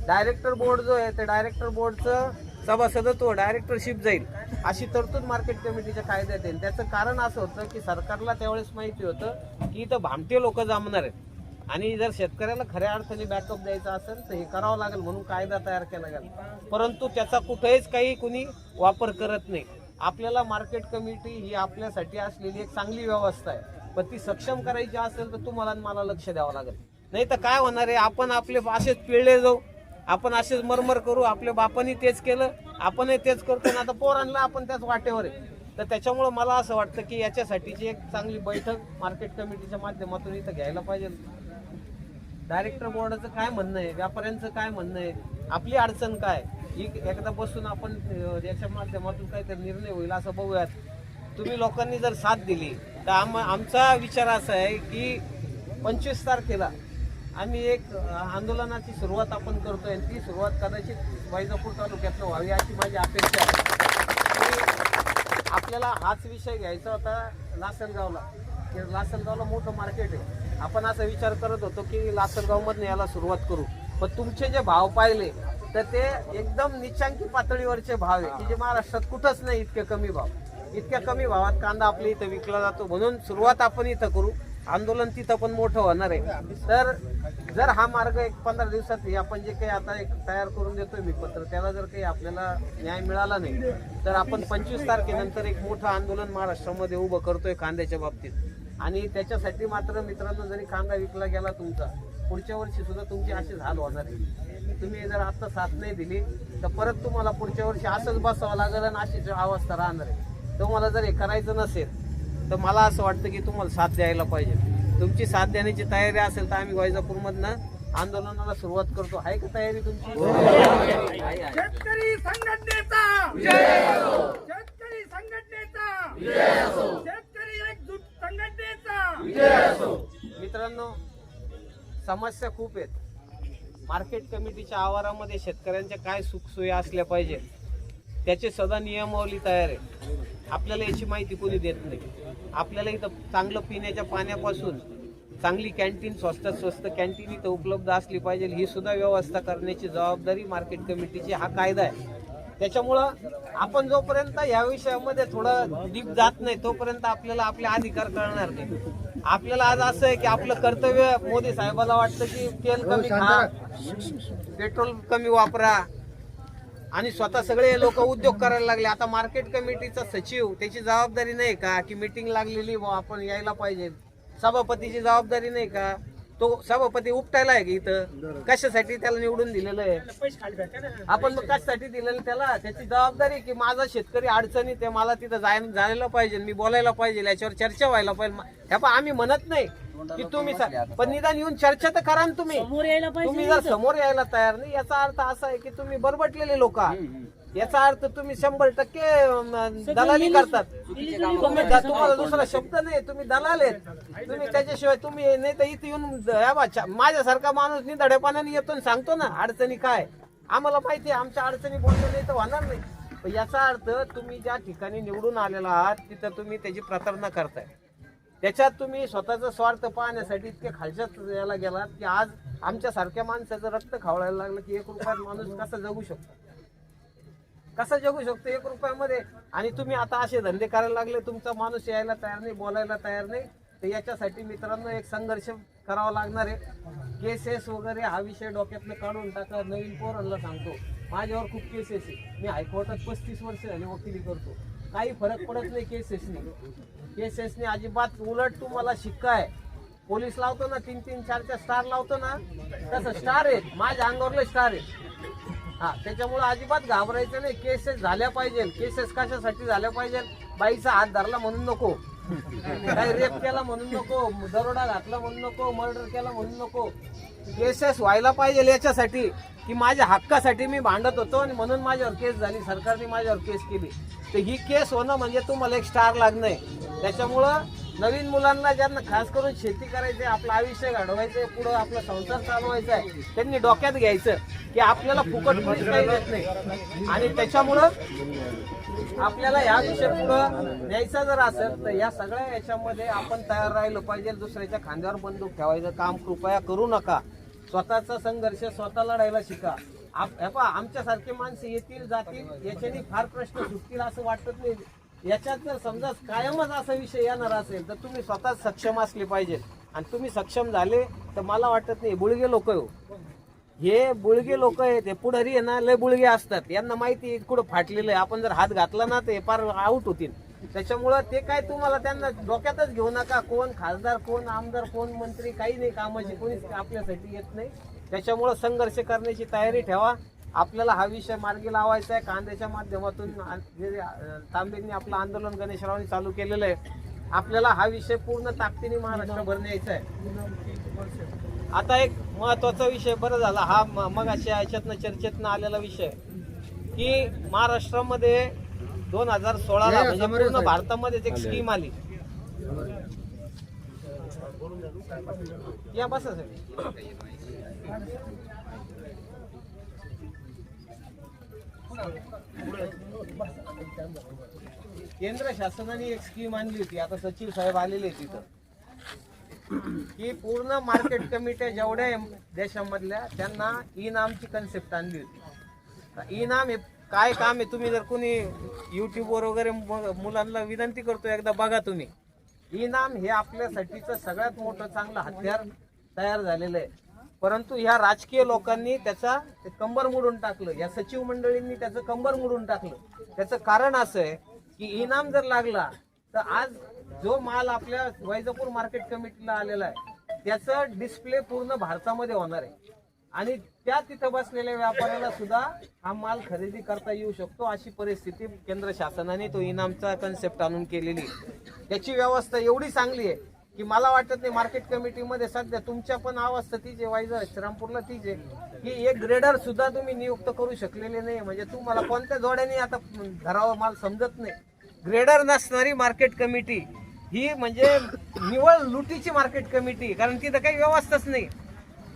डायरेक्टर बोर्ड जो आहे ते डायरेक्टर बोर्डचं सभासदत्व डायरेक्टरशिप जाईल, अशी तरतूद मार्केट कमिटीच्या कायद्यात येईल. त्याचं कारण असं होतं की सरकारला त्यावेळेस माहिती होतं की इथं भामटे लोक जमणार आहेत आणि जर शेतकऱ्याला खऱ्या अर्थाने बॅकअप द्यायचा असेल तर हे करावं लागेल, म्हणून कायदा तयार केला गेला. परंतु त्याचा कुठेच काही कुणी वापर करत नाही. आपल्याला मार्केट कमिटी ही आपल्यासाठी असलेली एक चांगली व्यवस्था आहे, पण ती सक्षम करायची असेल तर तुम्हाला मला लक्ष द्यावं लागेल. नाही तर काय होणार आहे, आपण आपले असेच पिळले जाऊ, आपण असेच मरमर करू, आपल्या बापांनी तेच केलं, आपणही तेच करतो ना, आता पोरांना आपण त्याच वाटेवर आहे. तर त्याच्यामुळं मला असं वाटतं की याच्यासाठीची एक चांगली बैठक मार्केट कमिटीच्या माध्यमातून इथं घ्यायला पाहिजे. डायरेक्टर बोर्डाचं काय म्हणणं आहे, व्यापाऱ्यांचं काय म्हणणं आहे, आपली अडचण काय, एकदा बसून आपण याच्या माध्यमातून काहीतरी निर्णय होईल असं बघूयात. तुम्ही लोकांनी जर साथ दिली तर आमचा विचार असा आहे की 25 तारखेला आम्ही एक आंदोलनाची सुरुवात आपण करतोय. ती सुरुवात कदाचित वैजापूर तालुक्यातनं व्हावी अशी माझी अपेक्षा आहे. आपल्याला हाच विषय घ्यायचा होता लासलगावला, की लासलगावला मोठं मार्केट आहे. आपण असा विचार करत होतो की लासलगावमधनं याला सुरुवात करू, पण तुमचे जे भाव पाहिले तर ते एकदम निचांकी पातळीवरचे भाव आहे की जे महाराष्ट्रात कुठंच नाही. इतके कमी भाव, इतक्या कमी भावात कांदा आपल्या इथं विकला जातो. म्हणून सुरुवात आपण इथं करू, आंदोलन तिथं पण मोठं होणार आहे. तर जर हा मार्ग एक 15 दिवसात आपण जे काही आता एक तयार करून देतोय मी पत्र, त्याला जर काही आपल्याला न्याय मिळाला नाही तर आपण 25 तारखेनंतर एक मोठं आंदोलन महाराष्ट्रामध्ये उभं करतोय कांद्याच्या बाबतीत. आणि त्याच्यासाठी मात्र मित्रांनो, जरी कांदा विकला गेला तुमचा, पुढच्या वर्षी सुद्धा तुमचे असे हाल होणार आहे. तुम्ही जर आता साथ नाही दिली तर परत तुम्हाला पुढच्या वर्षी असंच बसावं लागेल आणि अशीच अवस्था राहणार आहे. तुम्हाला जर हे करायचं नसेल तर मला असं वाटतं की तुम्हाला साथ द्यायला पाहिजे. तुमची साथ देण्याची तयारी असेल तर आम्ही वैजापूरमधनं आंदोलनाला सुरुवात करतो. आहे का तयारी तुमची? शेतकरी संघटनेचा शेतकरी संघटनेचा शेतकरी एकजूट संघटनेचा. मित्रांनो, समस्या खूप आहेत. मार्केट कमिटीच्या आवारामध्ये शेतकऱ्यांच्या काय सुखसोयी असल्या पाहिजे त्याचे सदा नियमावली तयार आहे. आपल्याला याची माहिती कोणी देत नाही. आपल्याला इथं चांगलं पिण्याच्या पाण्यापासून चांगली कॅन्टीन, स्वस्तात स्वस्त कॅन्टीन इथं उपलब्ध असली पाहिजे ही सुद्धा व्यवस्था करण्याची जबाबदारी मार्केट कमिटीची. हा कायदा आहे. त्याच्यामुळं आपण जोपर्यंत या विषयामध्ये थोडं डीप जात नाही तोपर्यंत आपल्याला आपले अधिकार कळणार नाही. आपल्याला आज असं आहे की आपलं कर्तव्य, मोदी साहेबाला वाटतं की तेल कमी खा, पेट्रोल कमी वापरा आणि स्वतः सगळे लोक उद्योग करायला लागले. आता मार्केट कमिटीचा सचिव त्याची जबाबदारी नाही का की मीटिंग लागलेली आपण यायला पाहिजे? सभापतीची जबाबदारी नाही का? तो सभापती उपटायला आहे की इथं? कशासाठी त्याला निवडून दिलेलं आहे? आपण मग कशासाठी दिलेलं त्याला? त्याची जबाबदारी की माझा शेतकरी अडचणीत आहे, मला तिथं जायला पाहिजे, मी बोलायला पाहिजे, याच्यावर चर्चा व्हायला पाहिजे. ह्या पण आम्ही म्हणत नाही की तुम्ही पण निदान येऊन चर्चा तर करा ना तुम्ही. तुम्ही जर समोर यायला तयार नाही याचा अर्थ असा आहे की तुम्ही बरबटलेले लोक आहात. याचा अर्थ तुम्ही 100% दलाली करतात. तुम्हाला दुसरा शब्द नाही, तुम्ही दलाल आहेत. तुम्ही त्याच्याशिवाय तुम्ही नाही तर इथे येऊन माझ्यासारखा माणूस निधड्यापाण्याने येतो आणि सांगतो ना अडचणी काय. आम्हाला माहिती आहे आमच्या अडचणी बोलतो नाही तर होणार नाही. पण याचा अर्थ तुम्ही ज्या ठिकाणी निवडून आलेला आहात तिथं तुम्ही त्याची प्रतारणा करताय. त्याच्यात तुम्ही स्वतःचा स्वार्थ पाहण्यासाठी इतके खालच्या याला गेलात की आज आमच्या सारख्या माणसाचं रक्त खावळायला लागलं की 1 रुपयात माणूस कसा जगू शकतो? कसा जगू शकतो 1 रुपयामध्ये? आणि तुम्ही आता असे धंदे करायला लागले, तुमचा माणूस यायला तयार नाही, बोलायला तयार नाही. तर याच्यासाठी मित्रांनो एक संघर्ष करावा लागणार आहे. केसेस वगैरे हा विषय डोक्यातनं काढून टाका. नवीन पोरांना सांगतो, माझ्यावर खूप केसेस आहे. मी हायकोर्टात 35 वर्ष झाली वकिली करतो. काही फरक पडत नाही केसेसने अजिबात. उलट तुम्हाला शिक्का आहे. पोलीस लावतो ना 3-3, 4-4 स्टार लावतो ना, तसं स्टार आहे. माझ्या अंगावरला स्टार आहे. हा, त्याच्यामुळे अजिबात घाबरायचं नाही. केसेस झाल्या पाहिजे. केसेस कशासाठी झाल्या पाहिजे? बाईचा हात धरला म्हणून नको, काही रेप केला म्हणून नको, दरोडा घातला म्हणून नको, मर्डर केला म्हणून नको. केसेस व्हायला पाहिजे याच्यासाठी की माझ्या हक्कासाठी मी भांडत होतो आणि म्हणून माझ्यावर केस झाली, सरकारने माझ्यावर केस केली. तर ही केस होणं म्हणजे तुम्हाला एक स्टार लागणं आहे. त्याच्यामुळं नवीन मुलांना ज्यांना खास करून शेती करायची, आपलं आयुष्य घडवायचंय, पुढं आपला संसार चालवायचा आहे, त्यांनी डोक्यात घ्यायचं की आपल्याला फुकट कोणीच काही देत नाही. आणि त्याच्यामुळं आपल्याला ह्या विषय पुढं न्यायचा जर असेल तर या सगळ्या याच्यामध्ये आपण तयार राहिलं पाहिजे. दुसऱ्याच्या खांद्यावर बंदूक ठेवायचं काम कृपया करू नका. स्वतःचा संघर्ष स्वतः लढायला शिका. आमच्यासारखे माणसं येतील जातील, याच्याने फार प्रश्न सुटतील असं वाटत नाही. याच्यात जर समजा कायमच असा विषय येणार असेल तर तुम्ही स्वतः सक्षम असले पाहिजे. आणि तुम्ही सक्षम झाले तर मला वाटत नाही बुळगे लोक हो, हे बुळगे लोक आहेत, हे पुढारी आहे ना लय बुळगे असतात. यांना माहिती आहे कुठं फाटलेलं आहे. आपण जर हात घातला ना ते फार आउट होतील. त्याच्यामुळं ते काय तुम्हाला त्यांना डोक्यातच घेऊ नका. कोण खासदार, कोण आमदार, कोण मंत्री, काही नाही कामाचे, कोणीच आपल्यासाठी येत नाही. त्याच्यामुळं संघर्ष करण्याची तयारी ठेवा. आपल्याला हा विषय मार्गी लावायचा आहे. कांद्याच्या माध्यमातून जे तांबेंनी आपलं आंदोलन गणेशरावांनी चालू केलेलं आहे, आपल्याला हा विषय पूर्ण ताकदीने महाराष्ट्रभर न्यायचा आहे. आता एक महत्वाचा विषय बरं झाला हा मग अशा याच्यातनं चर्चेतनं आलेला विषय की महाराष्ट्रामध्ये 2016ला म्हणजे पूर्ण भारतामध्ये एक स्कीम आली. या बस केंद्र शासनाने एक स्कीम आणली होती. आता सचिव साहेब आलेले तिथं की पूर्ण मार्केट कमिट्या जेवढ्या देशामधल्या त्यांना इनामची कन्सेप्ट आणली होती. इनाम हे काय काम आहे? तुम्ही जर कोणी युट्यूबवर वगैरे मुलांना विनंती करतो एकदा बघा तुम्ही. इनाम हे आपल्यासाठीचं सगळ्यात मोठं चांगलं हत्यार तयार झालेलं आहे. परंतु ह्या राजकीय लोकांनी त्याचा कंबर मोडून टाकलं. या सचिव मंडळींनी त्याचं कंबर मोडून टाकलं. त्याचं कारण असं आहे की इनाम जर लागला तर आज जो माल आपल्या वैजापूर मार्केट कमिटीला आलेला आहे त्याचं डिस्प्ले पूर्ण भारतामध्ये होणार आहे. आणि त्या तिथं बसलेल्या व्यापाऱ्याला सुद्धा हा माल खरेदी करता येऊ शकतो, अशी परिस्थिती केंद्र शासनाने तो इनामचा कन्सेप्ट आणून केलेली आहे. त्याची व्यवस्था एवढी चांगली आहे की मला वाटत नाही मार्केट कमिटीमध्ये सध्या तुमच्या पण अवस्था तीच आहे, वाईजर श्रीरामपूरला तीच आहे की एक ग्रेडर सुद्धा तुम्ही नियुक्त करू शकलेले नाही. म्हणजे तुम्हाला कोणत्या जोड्याने आता धरावं माल समजत नाही. ग्रेडर नसणारी मार्केट कमिटी ही म्हणजे निवळ लुटीची मार्केट कमिटी, कारण तिथं काही व्यवस्थाच नाही.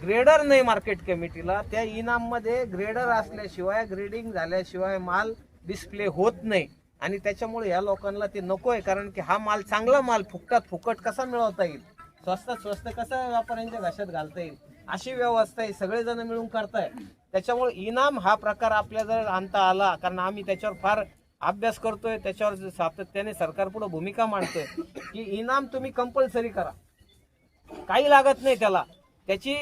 ग्रेडर नाही मार्केट कमिटीला. त्या इनाम मध्ये ग्रेडर असल्याशिवाय, ग्रेडिंग झाल्याशिवाय माल डिस्प्ले होत नाही आणि त्याच्यामुळे या लोकांना ते नको आहे. कारण की हा माल चांगला माल फुकटात फुकट कसा मिळवता येईल, स्वस्तात स्वस्त कसा व्यापाऱ्यांच्या घशात घालता येईल, अशी व्यवस्था आहे. सगळेजण मिळून करताय. त्याच्यामुळे इनाम हा प्रकार आपल्या जर आणता आला, कारण आम्ही त्याच्यावर फार अभ्यास करतोय, त्याच्यावर सातत्याने सरकार पुढे भूमिका मांडतोय की इनाम तुम्ही कंपल्सरी करा, काही लागत नाही त्याला. त्याची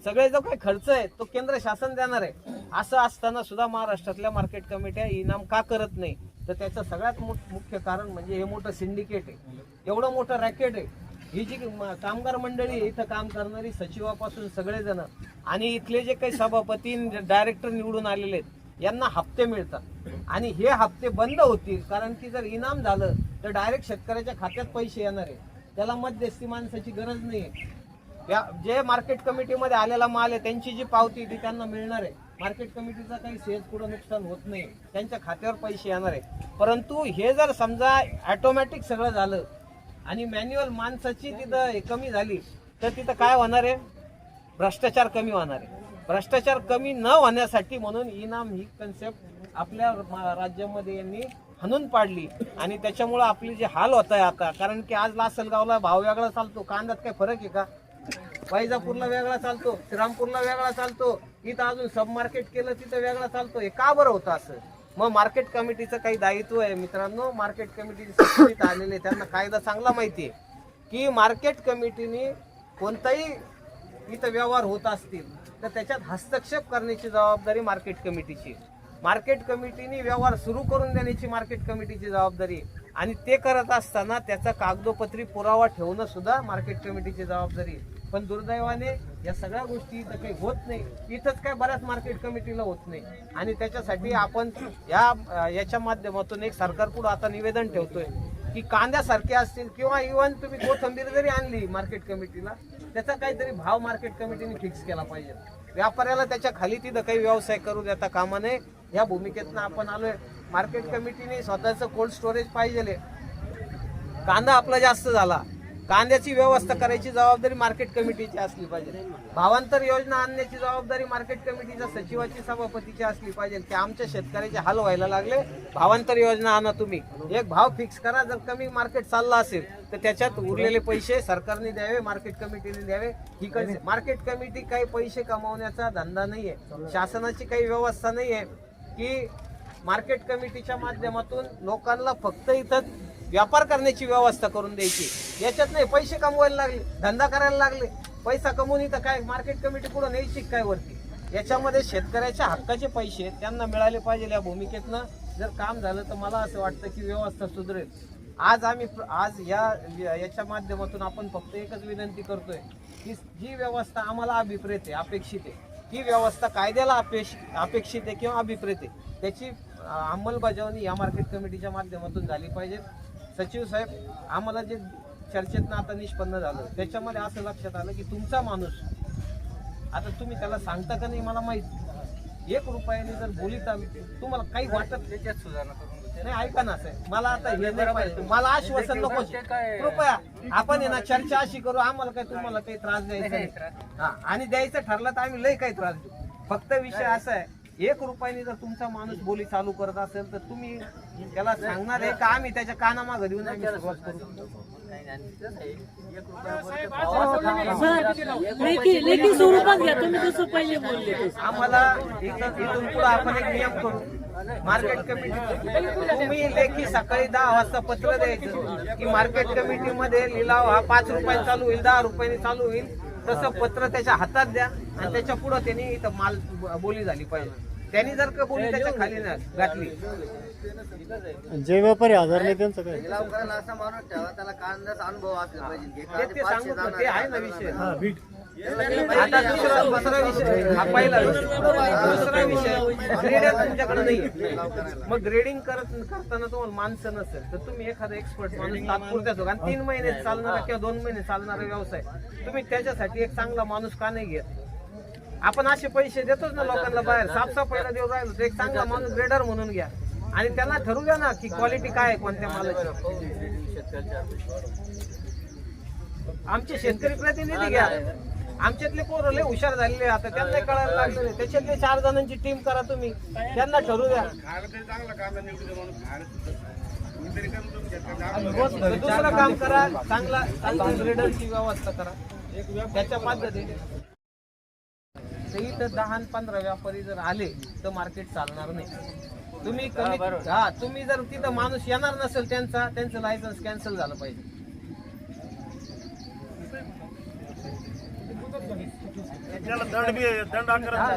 सगळे जो काही खर्च आहे तो केंद्र शासन देणार आहे. असं असताना सुद्धा महाराष्ट्रातल्या मार्केट कमिट्या इनाम का करत नाही, तर त्याचं सगळ्यात मुख्य कारण म्हणजे हे मोठं सिंडिकेट आहे, एवढं मोठं रॅकेट आहे. ही जी कामगार मंडळी आहे, इथं काम करणारी सचिवापासून सगळेजण आणि इथले जे काही सभापती डायरेक्टर निवडून आलेले आहेत यांना हप्ते मिळतात आणि हे हप्ते बंद होतील. कारण की जर इनाम झालं तर डायरेक्ट शेतकऱ्याच्या खात्यात पैसे येणार आहे, त्याला मध्यस्थी माणसाची गरज नाही आहे. जे मार्केट कमिटीमध्ये आलेला माल आहे त्यांची जी पावती ती त्यांना मिळणार आहे. मार्केट कमिटीचा काही सेज पुढं नुकसान होत नाही, त्यांच्या खात्यावर पैसे येणार आहे. परंतु हे जर समजा ऑटोमॅटिक सगळं झालं आणि मॅन्युअल माणसाची तिथं कमी झाली तर तिथं काय होणार आहे, भ्रष्टाचार कमी होणार आहे. भ्रष्टाचार कमी न होण्यासाठी म्हणून इनाम ही कन्सेप्ट आपल्या राज्यामध्ये यांनी हाणून पाडली आणि त्याच्यामुळे आपले जे हाल होत आहे आता. कारण की आज लासलगावला भाव वेगळा चालतो, कांद्यात काही फरक आहे का? वैजापूरला वेगळा चालतो, श्रीरामपूरला वेगळा चालतो, इथं अजून सब मार्केट केलं तिथं वेगळा चालतो. हे का बरं होतं असं? मग मार्केट कमिटीचं काही दायित्व आहे मित्रांनो. मार्केट कमिटीचे आलेले त्यांना कायदा चांगला माहिती आहे की मार्केट कमिटीने कोणताही इथं व्यवहार होत असतील तर त्याच्यात हस्तक्षेप करण्याची जबाबदारी मार्केट कमिटीची. मार्केट कमिटीने व्यवहार सुरू करून देण्याची मार्केट कमिटीची जबाबदारी आणि ते करत असताना त्याचा कागदोपत्री पुरावा ठेवणं सुद्धा मार्केट कमिटीची जबाबदारी. पण दुर्दैवाने या सगळ्या गोष्टी इथं काही होत नाही. इथंच काय बऱ्याच मार्केट कमिटीला होत नाही आणि त्याच्यासाठी आपण याच्या माध्यमातून एक सरकारपुढे आता निवेदन ठेवतोय की कांद्यासारखे असतील किंवा इव्हन तुम्ही कोथिंबीर जरी आणली मार्केट कमिटीला त्याचा काहीतरी भाव मार्केट कमिटीने फिक्स केला पाहिजे. व्यापाऱ्याला त्याच्या खाली तिथं काही व्यवसाय करू देता कामा नये. या भूमिकेतनं आपण आलोय. मार्केट कमिटीने स्वतःचं कोल्ड स्टोरेज पाहिजे. कांदा आपला जास्त झाला, कांद्याची व्यवस्था करायची जबाबदारी मार्केट कमिटीची असली पाहिजे. भावांतर योजना आणण्याची जबाबदारी मार्केट कमिटीच्या सचिवाची सभापतीची असली पाहिजे की आमच्या शेतकऱ्याचे हाल व्हायला लागले, भावांतर योजना आणा तुम्ही, एक भाव फिक्स करा. जर कमी मार्केट चाललं असेल तर त्याच्यात उरलेले पैसे सरकारने द्यावे, मार्केट कमिटीने द्यावे. ही मार्केट कमिटी काही पैसे कमावण्याचा धंदा नाहीये. शासनाची काही व्यवस्था नाहीये की मार्केट कमिटीच्या माध्यमातून लोकांना फक्त इथं व्यापार करण्याची व्यवस्था करून द्यायची. याच्यात नाही, पैसे कमवायला लागले, धंदा करायला लागले, पैसा कमवून इथं काय मार्केट कमिटी पुढे न्यायची काय वरती? याच्यामध्ये शेतकऱ्याच्या हक्काचे पैसे त्यांना मिळाले पाहिजे. या भूमिकेतनं जर काम झालं तर मला असं वाटतं की व्यवस्था सुधरेल. आज याच्या माध्यमातून आपण फक्त एकच विनंती करतोय की जी व्यवस्था आम्हाला अभिप्रेत आहे, अपेक्षित आहे, ही व्यवस्था कायद्याला अपेक्षित आहे किंवा अभिप्रेत आहे, त्याची अंमलबजावणी या मार्केट कमिटीच्या माध्यमातून झाली पाहिजे. सचिव साहेब, आम्हाला जे चर्चेतनं आता निष्पन्न झालं त्याच्यामध्ये असं लक्षात आलं की तुमचा माणूस, आता तुम्ही त्याला सांगता का नाही मला माहित, 1 रुपयाने जर बोलीत तुम्हाला काही वाटत त्याच्यात सुधारणा करून नाही. ऐका ना साहेब, मला आता हे नाही पाहिजे, मला आश्वासन नको. कृपया आपण ना चर्चा अशी करू, आम्हाला काही तुम्हाला काही त्रास द्यायचा नाही आणि द्यायचं ठरलं तर आम्ही लय काही त्रास देऊ. फक्त विषय असा आहे, 1 रुपयाने जर तुमचा माणूस बोली चालू करत असेल तर तुम्ही त्याला सांगणार आहे का आम्ही त्याच्या कानामागे देऊन आम्ही सुरुवात करू? लेखी स्वरूपात घ्या तुम्ही जसं पहिले बोलले. आम्हाला इथून पुढे आपण एक नियम करू. मार्केट कमिटी तुम्ही लेखी सकाळी 10 वाजता पत्र द्यायचं की मार्केट कमिटीमध्ये लिलाव हा 5 रुपयाने चालू होईल, 10 रुपयाने चालू होईल, तसं पत्र त्याच्या हातात द्या आणि त्याच्या पुढे त्यांनी इथं माल बोली झाली पाहिजे. त्यांनी जर का बोली त्याच्या खाली घातली, जे व्यापारी आधार नाही त्यांचं काय लिलाव करायला असा माणूस ठेवा त्याला कांद्याचा अनुभव असला पाहिजे. ते सांगू का? ते आहे ना विषय. आता दुसरा विषय हा पहिला विषय. दुसरा विषय ग्रेडर तुमच्याकडे नाही. मग ग्रेडिंग करताना तुम्हाला माणसं नसेल तर तुम्ही एखादा एक्सपर्ट माणूस तात्पुरत्याच आणि 3 महिने चालणारा किंवा 2 महिने चालणारा व्यवसाय तुम्ही त्याच्यासाठी एक चांगला माणूस का नाही घेत? आपण असे पैसे देतोच ना लोकांना बाहेर साफसफाईला देऊ राहिलो तर एक चांगला माणूस ग्रेडर म्हणून घ्या आणि त्यांना ठरवू द्या ना की क्वालिटी काय आहे कोणत्या मालाची. आमचे शेतकरी प्रतिनिधी घ्या. आमच्यातले पोरं लय हुशार झालेले आता त्यांना कळायला लागले. त्याच्यातले 4 जणांची टीम करा तुम्ही त्यांना ठरवू द्या. दुसरं काम करा चांगला ग्रेडरची व्यवस्था करा त्याच्या पद्धतीने. इथं 10 आणि 15 व्यापारी जर आले तर मार्केट चालणार नाही. तुम्ही जर तिथं माणूस येणार नसेल त्यांचं लायसन्स कॅन्सल झालं पाहिजे.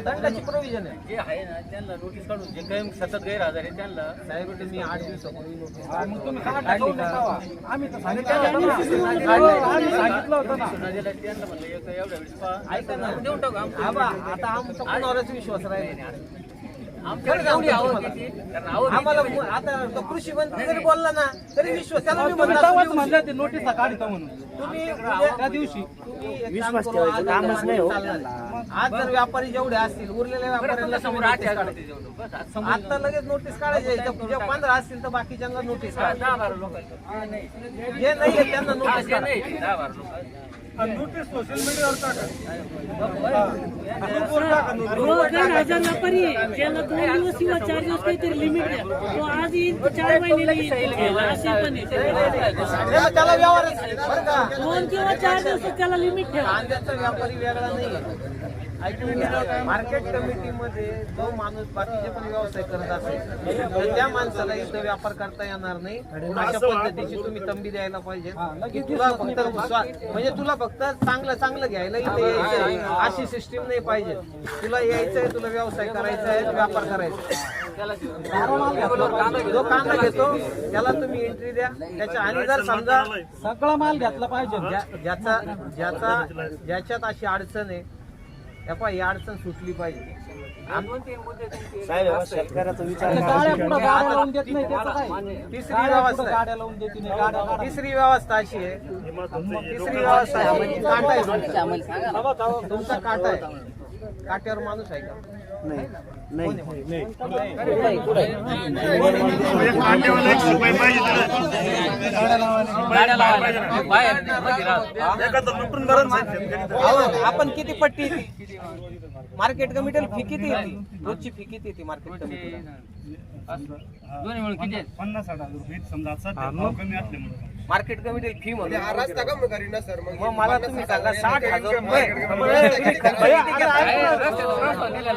दंडाची प्रोव्हिजन आहे. जे आहे ना त्यांना नोटीस काढून जे काही सतत गैरहजर आहे त्यांना साहेब मी 8 दिवसापूर्वी नोटीस त्यांना म्हणलं एवढ्या वेळेस ऐका ना देऊन टाकू. आता आमचा कोणावरच विश्वास राहिला आम्हाला. आता कृषी मंत्री जरी बोलला ना तरी विश्वास त्याला मी म्हणलं नोटीस काढतो म्हणून तुम्ही त्या दिवशी विश्वास ठेवायचं कामच नाही. आज जर व्यापारी जेवढे असतील उरलेल्या व्यापाऱ्यांना समोर 8 आता लगेच नोटीस काढायचे. 15 असतील तर बाकीच्यांना नोटीस काढा. जे नाही त्यांना नोटीस काढा. नोटीस सोशल मीडियावर टाका. 1000 व्यापारी आहे ज्याला 2 दिवस किंवा 4 दिवस काहीतरी लिमिट आहे तो आज येईल 4 महिने येईल असे पण आहे. त्याला व्यवहार बरं का 2 किंवा 4 दिवस त्याला लिमिट ठेवा. कांद्याचा व्यापारी वेगळा नाही. मार्केट कमिटीमध्ये जो माणूस बाकीचे पण व्यवसाय करत असेल तर त्या माणसाला इथं व्यापार करता येणार नाही. अशा पद्धतीची तुम्ही तंबी द्यायला पाहिजे की तुला फक्त म्हणजे तुला फक्त चांगलं घ्यायला इथे यायचंय अशी सिस्टीम नाही पाहिजे. तुला यायचंय तुला व्यवसाय करायचा आहे व्यापार करायचा जो कांदा घेतो त्याला तुम्ही एंट्री द्या त्याच्या. आणि जर समजा सगळा माल घेतला पाहिजे ज्याच्यात अशी अडचण आहे ही अडचण सुटली पाहिजे. तिसरी व्यवस्था अशी आहे. तिसरी व्यवस्था तुमचा काटा आहे काट्यावर माणूस आहे का? आपण किती पट्टी मार्केट कमिटीला फी किती येते? रोजची फी किती येते मार्केट कमिटीला? दोन्ही मिळून किती 50-60 रुपये समजा सध्या भाव कमी असल्यामुळे मार्केट कमिटी फी म्हणून मग मला तुम्ही सांगा 60,000 रुपये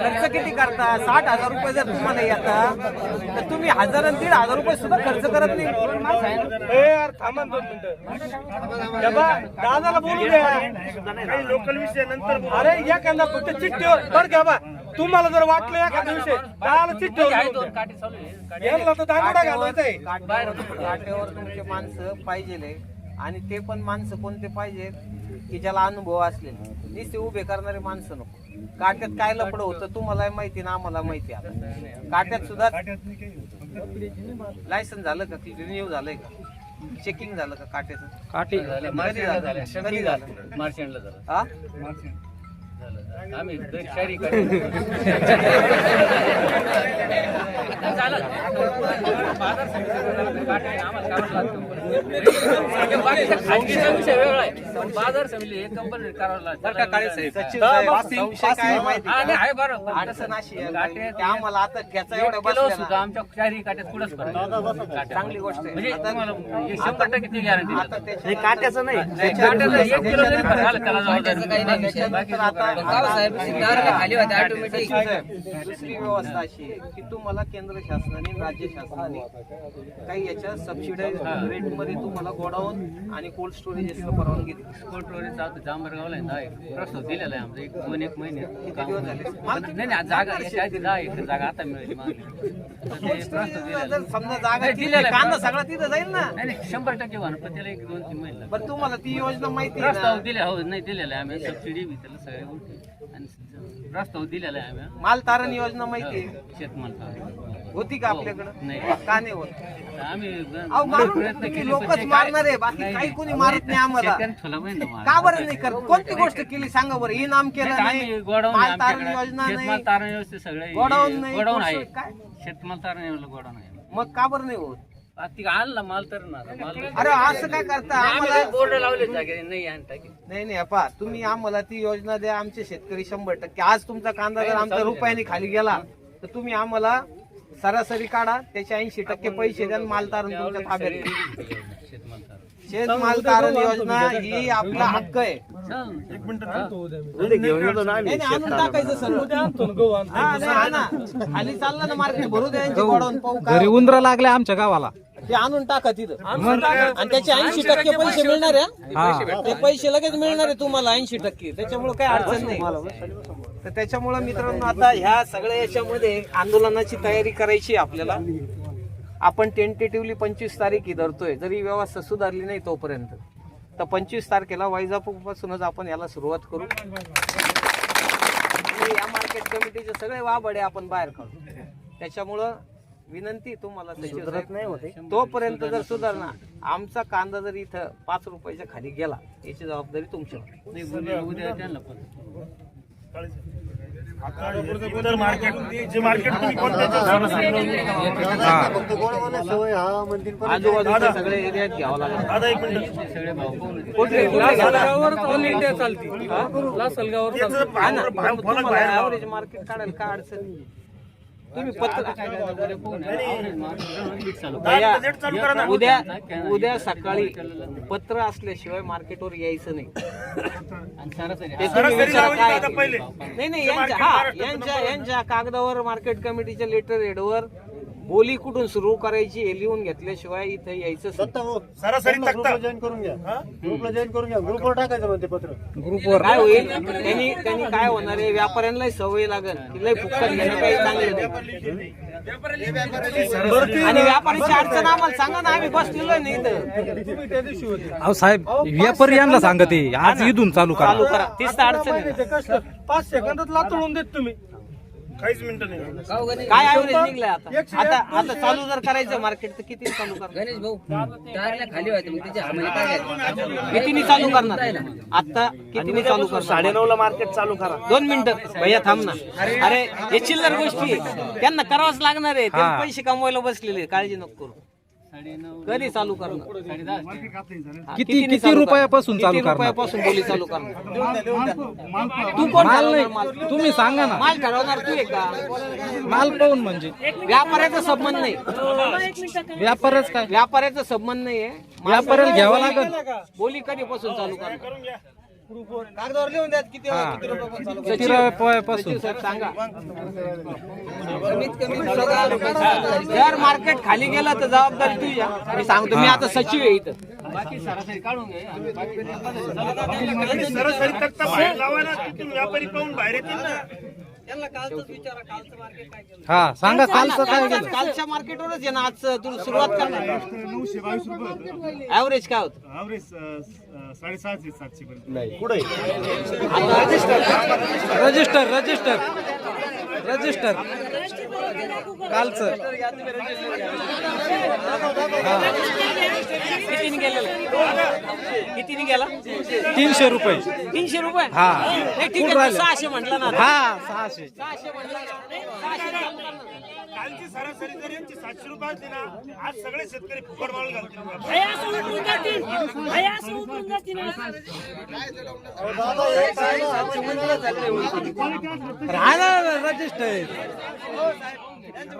खर्च किती करता? 60,000 रुपये जर तुम्हाला येतात तर तुम्ही 1000 आणि 1,500 रुपये सुद्धा खर्च करत नाही. थांबा 2 मिनिटं. दादाला बोलू द्या. लोकल विषय नंतर अरे एखादा फक्त चिठ्ठीवर बरं घ्या बा. तुम्हाला जर वाटलं एखाद्या विषय दादाला चिठ्ठीवर यायला तर दांगडा घालायचंय. काट्यावर तुमचे माणसं पाहिजे आणि ते पण माणसं कोणते पाहिजेत की ज्याला अनुभव असलेले. नुसते उभे करणारे माणसं नको. काट्यात काय लपड होतं तुम्हाला माहिती ना आम्हाला माहिती आहे. काट्यात सुद्धा लायसन झालं का? रिन्यू झालंय का? चेकिंग झालं का काट्याचं? काठी कधी झालं? मार्चेंटला झालं. हा आम्ही शायरी विषय वेगळा आहे. बाजार समिती एक कंपनी करावं अडचण अशी आहे की आम्हाला आता त्याचा एवढा सुद्धा आमच्या शायरी काट्यात कुठंच चांगली गोष्ट आहे. म्हणजे तुम्हाला 100% गॅरंटी आता काट्याचं नाही काट्याचं 1 किलो जरी झालं त्याला काही नाही विषय. आता साहेब दाराला खाली होते ऑटोमॅटिक. दुसरी व्यवस्था अशी आहे की तुम्हाला केंद्र शासनाने राज्य शासनाने काही याच्या सबसिडाईज रेट मध्ये तुम्हाला गोडाऊन आणि कोल्ड स्टोरेजची परवानगी दिली. कोल्ड स्टोरेज जांभरगावला आहे, 10 एकर प्रस्ताव दिलेला आहे आमचा, एक महिन्यात. किती दिवस झाले? नाही जागा याच्या आधी 10 एकर जागा आता मिळाली मागली. तर ते प्रस्ताव दिलेला जर समजा जागा दिलेली कांदा सगळा तिथं जाईल ना. नाही 100% होणार, पण त्याला 1-2-3 महिने लागतील. बरं तुम्हाला ती योजना माहिती आहे प्रस्ताव ना? दिले हो, नाही दिलेला आहे आम्ही, सबसिडी बी त्याला सगळे गोष्टी आणि प्रस्ताव दिलेला आहे आम्ही. माल तारण योजना माहिती आहे? शेतमाल तारण. होती का आपल्याकडं? नाही. का नाही होत? आम्ही अहो मारून तुम्ही लोकच मारणार आहे, बाकी काही कोणी मारत नाही आम्हाला. ठेवला पाहिजे ना माल. का बरं नाही करत? कोणती गोष्ट केली सांगा बरं? इनाम केलं नाही, आम्ही गोडाऊन माल आहे तारण आमच्याकडे. योजना शेतमाल नाही, तारण व्यवस्थित सगळे गोडाऊन नाही, गोडाऊन आहे. काय? शेतमाल तारण योजना गोडाऊन आहे. मग का बरं नाही होत? ती आणला माल तर ना माल. अरे असं काय करता आम्हाला? बोर्ड लावले जागे नाही आणता की. नाही पहा, तुम्ही आम्हाला ती योजना द्या. आमचे शेतकरी 100%. आज तुमचा कांदा जर आमच्या रुपयाने खाली गेला तर तुम्ही आम्हाला सरासरी काढा, त्याचे 80% पैसे द्या आणि माल तारण तुमच्या ताब्यात घ्या. शेतमाल तारण. शेतमाल तारण योजना ही आपला हक्क आहे. नाही, आणून टाकायचं सर्व. हा, नाही, आणा. खाली चाललं ना मार्केट, भरू द्या यांची गोडाऊन, पाहू काय घरी उंदरं लागले आमच्या गावाला. ते आणून टाका तिथं आणि त्याचे 80% पैसे मिळणार आहे. ते पैसे लगेच मिळणार आहे तुम्हाला 80%. त्याच्यामुळे काही अडचण नाही. तर त्याच्यामुळे मित्रांनो आता ह्या सगळ्या याच्यामध्ये आंदोलनाची तयारी करायची आहे आपल्याला. आपण टेंटेटिव्हली 25 तारीख ही धरतोय, जरी व्यवस्था सुधारली नाही तोपर्यंत. तर 25 तारखेला वैजापूरपासूनच आपण याला सुरुवात करू. आणि या मार्केट कमिटीचे सगळे वाबडे आपण बाहेर काढू. त्याच्यामुळं विनंती तुम्हाला सुधारत नाही होते तोपर्यंत जर सुधारणा, आमचा कांदा जर इथं 5 रुपयाच्या खाली गेला याची जबाबदारी तुमच्यावर. नाही उद्या त्यांना पण आजूबाजूच्या सगळे एरियात घ्यावं लागेल. सगळे भाव पाहून कुठले ऑल इंडिया चालते. ऍव्हरेज मार्केट काढायला काय अडचण नाही. तुम्ही उद्या सकाळी पत्र असल्याशिवाय मार्केटवर यायचं नाही. ते तुम्ही विचारा काय. नाही यांच्या कागदावर मार्केट कमिटीच्या लेटर हेडवर बोली कुठून सुरू करायची हे लिहून घेतल्याशिवाय इथं यायचं. सरासरी जॉईन करून घ्या. ग्रुपला जॉईन करून घ्या. ग्रुपवर टाकायचं म्हणते पत्र. ग्रुपवर काय होईल त्यांनी काय होणार आहे, व्यापाऱ्यांना सवय लागेल की लय फुकट घेणं काही चांगलं नाही. आणि व्यापाऱ्याची अडचण आम्हाला सांगा ना, आम्ही बसलेलो नाही इथं. अहो साहेब, व्यापारी यांना सांगते आज इथून चालू करा. तीच तर अडचण आहे. 5 सेकंदात लातळून देत तुम्ही. काहीच मिनिटं नाही. काय ऍव्हरेज निघलंय आता चालू जर करायचं मार्केट तर किती चालू करणार? गणेश भाऊ दाराला खाली होते मग त्याची हमाली काय घ्यायची? कितीने चालू करणार? आता कितीने चालू करणार? 9:30 ला मार्केट चालू करा. 2 मिनिटं भैया थांब ना. अरे हे चिल्लर गोष्टी आहे. त्यांना करावंच लागणार आहे. ते पैसे कमवायला बसलेले, काळजी नको करू. कधी चालू करणार? किती रुपयापासून चालू करणार? रुपयापासून बोली चालू करणार? तू कोण माल ठरवणार? नाही, तुम्ही सांगा ना. माल ठरवणार तू आहे का? माल पाहून म्हणजे व्यापाऱ्याचा संबंध नाही. व्यापारच काय, व्यापाऱ्याचा संबंध नाहीये. व्यापाऱ्याला घ्यावं लागेल. बोली कधीपासून चालू करणार? कागदावर लिहून द्या किती रुपयापासून चालू. किती रुपयापासून? साहेब सांगा. कमीत कमी 10 रुपये. जर मार्केट खाली गेलं तर जबाबदारी तुझ्या. मी सांगतो, मी आता सचिव आहे इथं. बाकी सरासरी काढून घे. सरासरी तक्ता बाहेर लावा ना. तिथून व्यापारी पाहून बाहेर येतील ना. हा सांगा, कालचं काय गेलं? कालच्या मार्केटवरच आहे ना आज तू सुरुवात करणार. 922 रुपये होतं. ऍव्हरेज काय होतं? ॲव्हरेज 650 700 पर्यंत. पुढे रजिस्टर कालचं कितीने गेलेलं? कितीने गेला? 300 रुपये. 300 रुपये? हा. नाही, ठीक आहे. 600 म्हटलं ना. हा 600. 600 म्हटलं ना. 600 चालू करणार. कालची सरासरी जर यांची 700 रुपये असली ना, आज सगळे शेतकरी फुकट माल घालतील. हे असं उतरून जातील. हे असं उतरून जातील. रजिस्टर सरासरी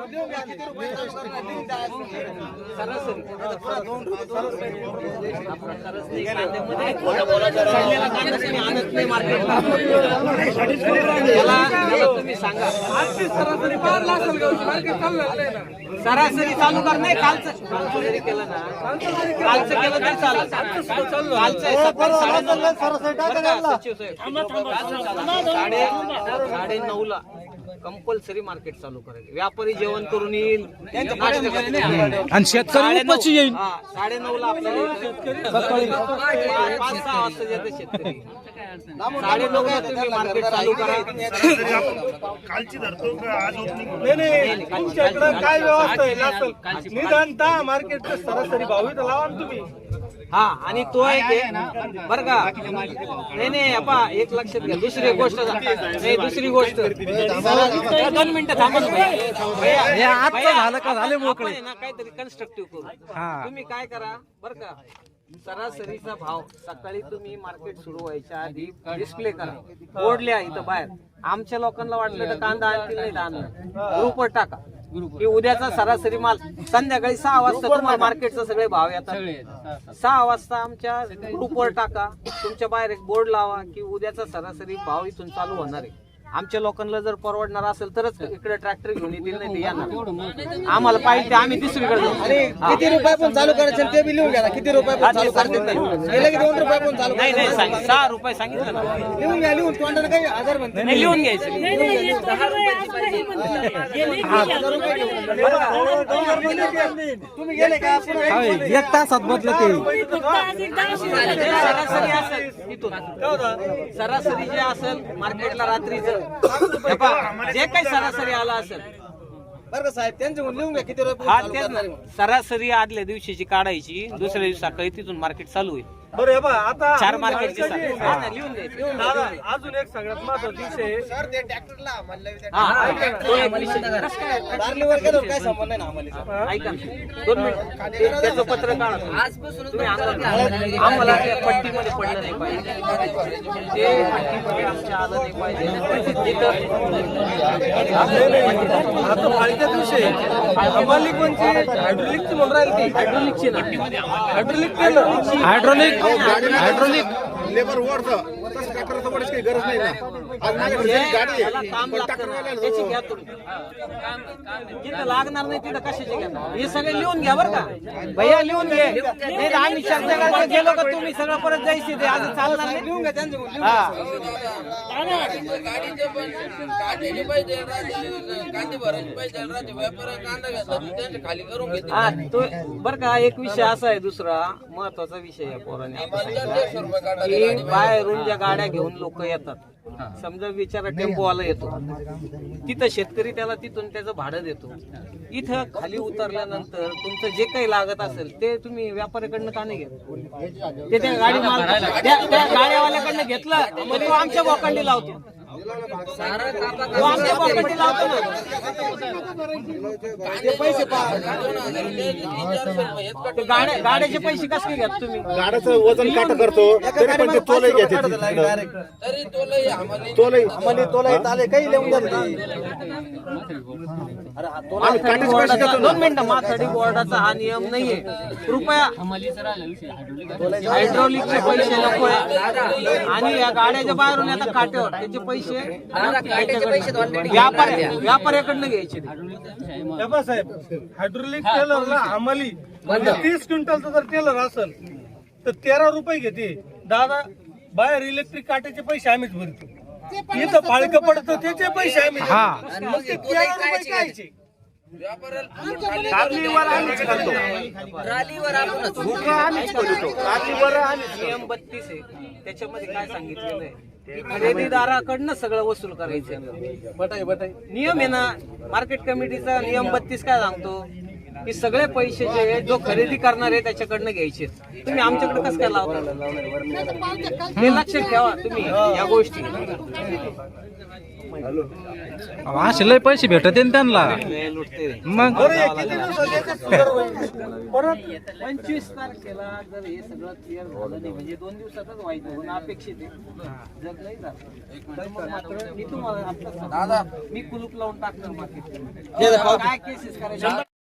सडलेला कांदा तुम्ही आणत नाही मार्केटला, याला तुम्ही सांगा सरासरी चालू कर. नाही कालचं जरी केलं ना, कालचं केलं तरी चालत. कालचं आहे 9:30ला कंपल्सरी मार्केट चालू करायचं. व्यापारी जेवण करून येईल, आणि शेतकरी उपाशी येईल. 9:30ला आपल्याला 5-6 वाजता येते शेतकरी. 9:30ला तुम्ही मार्केट चालू करा. कालची धरतो का आज ओपनिंग? नाही तुमच्याकडे काय व्यवस्था आहे असेल निदान 10 मार्केटचा सरासरी भाव इथं लावा ना तुम्ही. हा, आणि तो आहे बरं का. नाही आपा एक लक्षात घ्या. दुसरी गोष्ट नाही, दुसरी गोष्ट 2 मिनिटं थांबा ना भैया. हे आजचं झालं का झाले मोकळे. आपण आहे ना काहीतरी कन्स्ट्रक्टिव्ह करू. तुम्ही काय करा बरं का, सरासरीचा भाव सकाळी तुम्ही मार्केट सुरू व्हायच्या आधी डिस्प्ले करा, बोर्ड लिहा इथं बाहेर. आमच्या लोकांना वाटलं तर कांदा आणतील नाही आणलं, ग्रुपवर टाका की उद्याचा सरासरी माल संध्याकाळी 6 वाजता तुम्हाला मार्केटचा सगळे भाव येतात. 6 वाजता आमच्या ग्रुपवर टाका, तुमच्या बाहेर एक बोर्ड लावा की उद्याचा सरासरी भाव इथून चालू होणार आहे. आमच्या लोकांना जर परवडणार असेल तरच इकडे ट्रॅक्टर घेऊन येतील, नाही येणार. आम्हाला पाहिजे ते आम्ही दुसरीकडे जाऊ. किती रुपये पण चालू करायचे ते बी लिहून घ्या. किती रुपये पण चालू करते गेले की 2 रुपये पण चालू नाही 6 रुपये सांगितलं ना. लिहून घ्या. लिहून तोंडाने काही 1000 म्हणते नाही, लिहून घ्यायचं. नाही, नाही, हे 10 रुपये आपलं हे म्हणतात. गेले की 1000 रुपये. तुम्ही गेले का? 1 तासात बदलत ते. फक्त आज एक 10 झाले. सरासरी असेल इथून, सरासरी जे असेल मार्केटला रात्रीचं हे पहा, जे काही सरासरी आला असेल बरं का साहेब, त्यांचे लिहून घ्या किती रुपये हा चालू तेच ना. करणार आहे. सरासरी आदल्या दिवशीची काढायची, दुसऱ्या दिवशी सकाळी तिथून मार्केट चालू होईल. बरं हे बघा आता 4 मार्केटची लिहून द्यायचं. दादा अजून एक सगळ्यात महत्वाचा विषय सर ते ट्रॅक्टरला म्हणलं हा, तो एक विषय. कसं काय? दार्लीवर गेल्यावर काय संबंध नाही ना आम्हाला. ऐका 2 मिनिट, त्याचं पत्र काढा तुम्ही. आम्हाला त्या पट्टीमध्ये पडलं नाही पाहिजे, ते पट्टीमध्ये आमच्या आलं नाही पाहिजे. आता फाळक्यात विषय आम्हाला कोणची हायड्रोलिकची म्हणून राहील ती हायड्रोलिकची ना, हायड्रोलिक केलं हायड्रोलिक लेबर ओढतं तसं ट्रॅक्टरचं ओढायची काही गरज नाही ना. आज माझ्याकडे जरी गाडी आहे, त्याला काम पण लागतं ना, ट्रॅक्टरवाल्याला त्याची घ्या तुम्ही. जिथं लागणार नाही तिथं कशाची घ्या. हे सगळे लिहून घ्या बरं का भैया, लिहून घे. नाही तर आम्ही चर्चा करायला गेलो का तुम्ही सगळं परत जायचे ते आज चालणार नाही. लिहून घ्या त्यांचे हा हा, तो बरं का एक विषय असा आहे, दुसरा महत्वाचा विषय आहे पोराने. की बाहेरून ज्या गाड्या घेऊन लोक येतात, समजा बिचारा टेम्पोवाला येतो, तिथं शेतकरी त्याला तिथून त्याचं भाडं देतो. इथं खाली उतरल्यानंतर तुमचं जे काही लागत असेल ते तुम्ही व्यापाऱ्याकडनं का नाही घेत? ते त्या गाडी त्या गाड्यावाल्याकडनं घेतलं मग तो आमच्या बोकांडी लावतो. तो आमच्या बोकांडी लावतो ना. गाड्याचे पैसे कसे घेत तुम्ही? गाड्याचं वजन काटा करतो तरी पण ते तोलही घेते तोलही आले काही लिहून द्या. माथाडी बोर्डाचा 2 मिनिटं, माथाडी बोर्डाचा हा नियम नाहीये. कृपया हायड्रोलिकचे पैसे नको आहे. आणि या गाड्याच्या बाहेरून येतात काट्यावर, त्याचे पैसे व्यापाऱ्याकडनं घ्यायचे. साहेब हायड्रोलिक टेलरला हमाली 30 क्विंटलचा जर टेलर असेल तर 13 रुपये घेते दादा. बाहेर इलेक्ट्रिक काट्याचे पैसे आम्हीच भरतो. इथं फाळकं पडतं त्याचे पैसे आम्ही. मग ते 13 रुपये कायचे? नियम 32 आहे, त्याच्यामध्ये काय सांगितलेलं आहे की खरेदीदाराकडनं सगळं वसूल करायचं. नियम आहे ना मार्केट कमिटीचा. नियम 32 काय सांगतो की सगळे पैसे जे आहे जो खरेदी करणार आहे त्याच्याकडनं घ्यायचे. तुम्ही आमच्याकडे कसं काय लावता? हे लक्षात ठेवा तुम्ही या गोष्टी. असे लय पैसे भेटत त्यांना लय लुटते रे. मग बरं, हे किती दिवसात याच्यात सुधार होईल? परत 25 तारखेला जर हे सगळं क्लिअर झालं नाही म्हणजे 2 दिवसातच व्हायचं होणं अपेक्षित आहे. जर नाही झालं तर मग मात्र मी तुम्हाला आता मी कुलूप लावून टाकणार मार्केट काय केसेस करायचे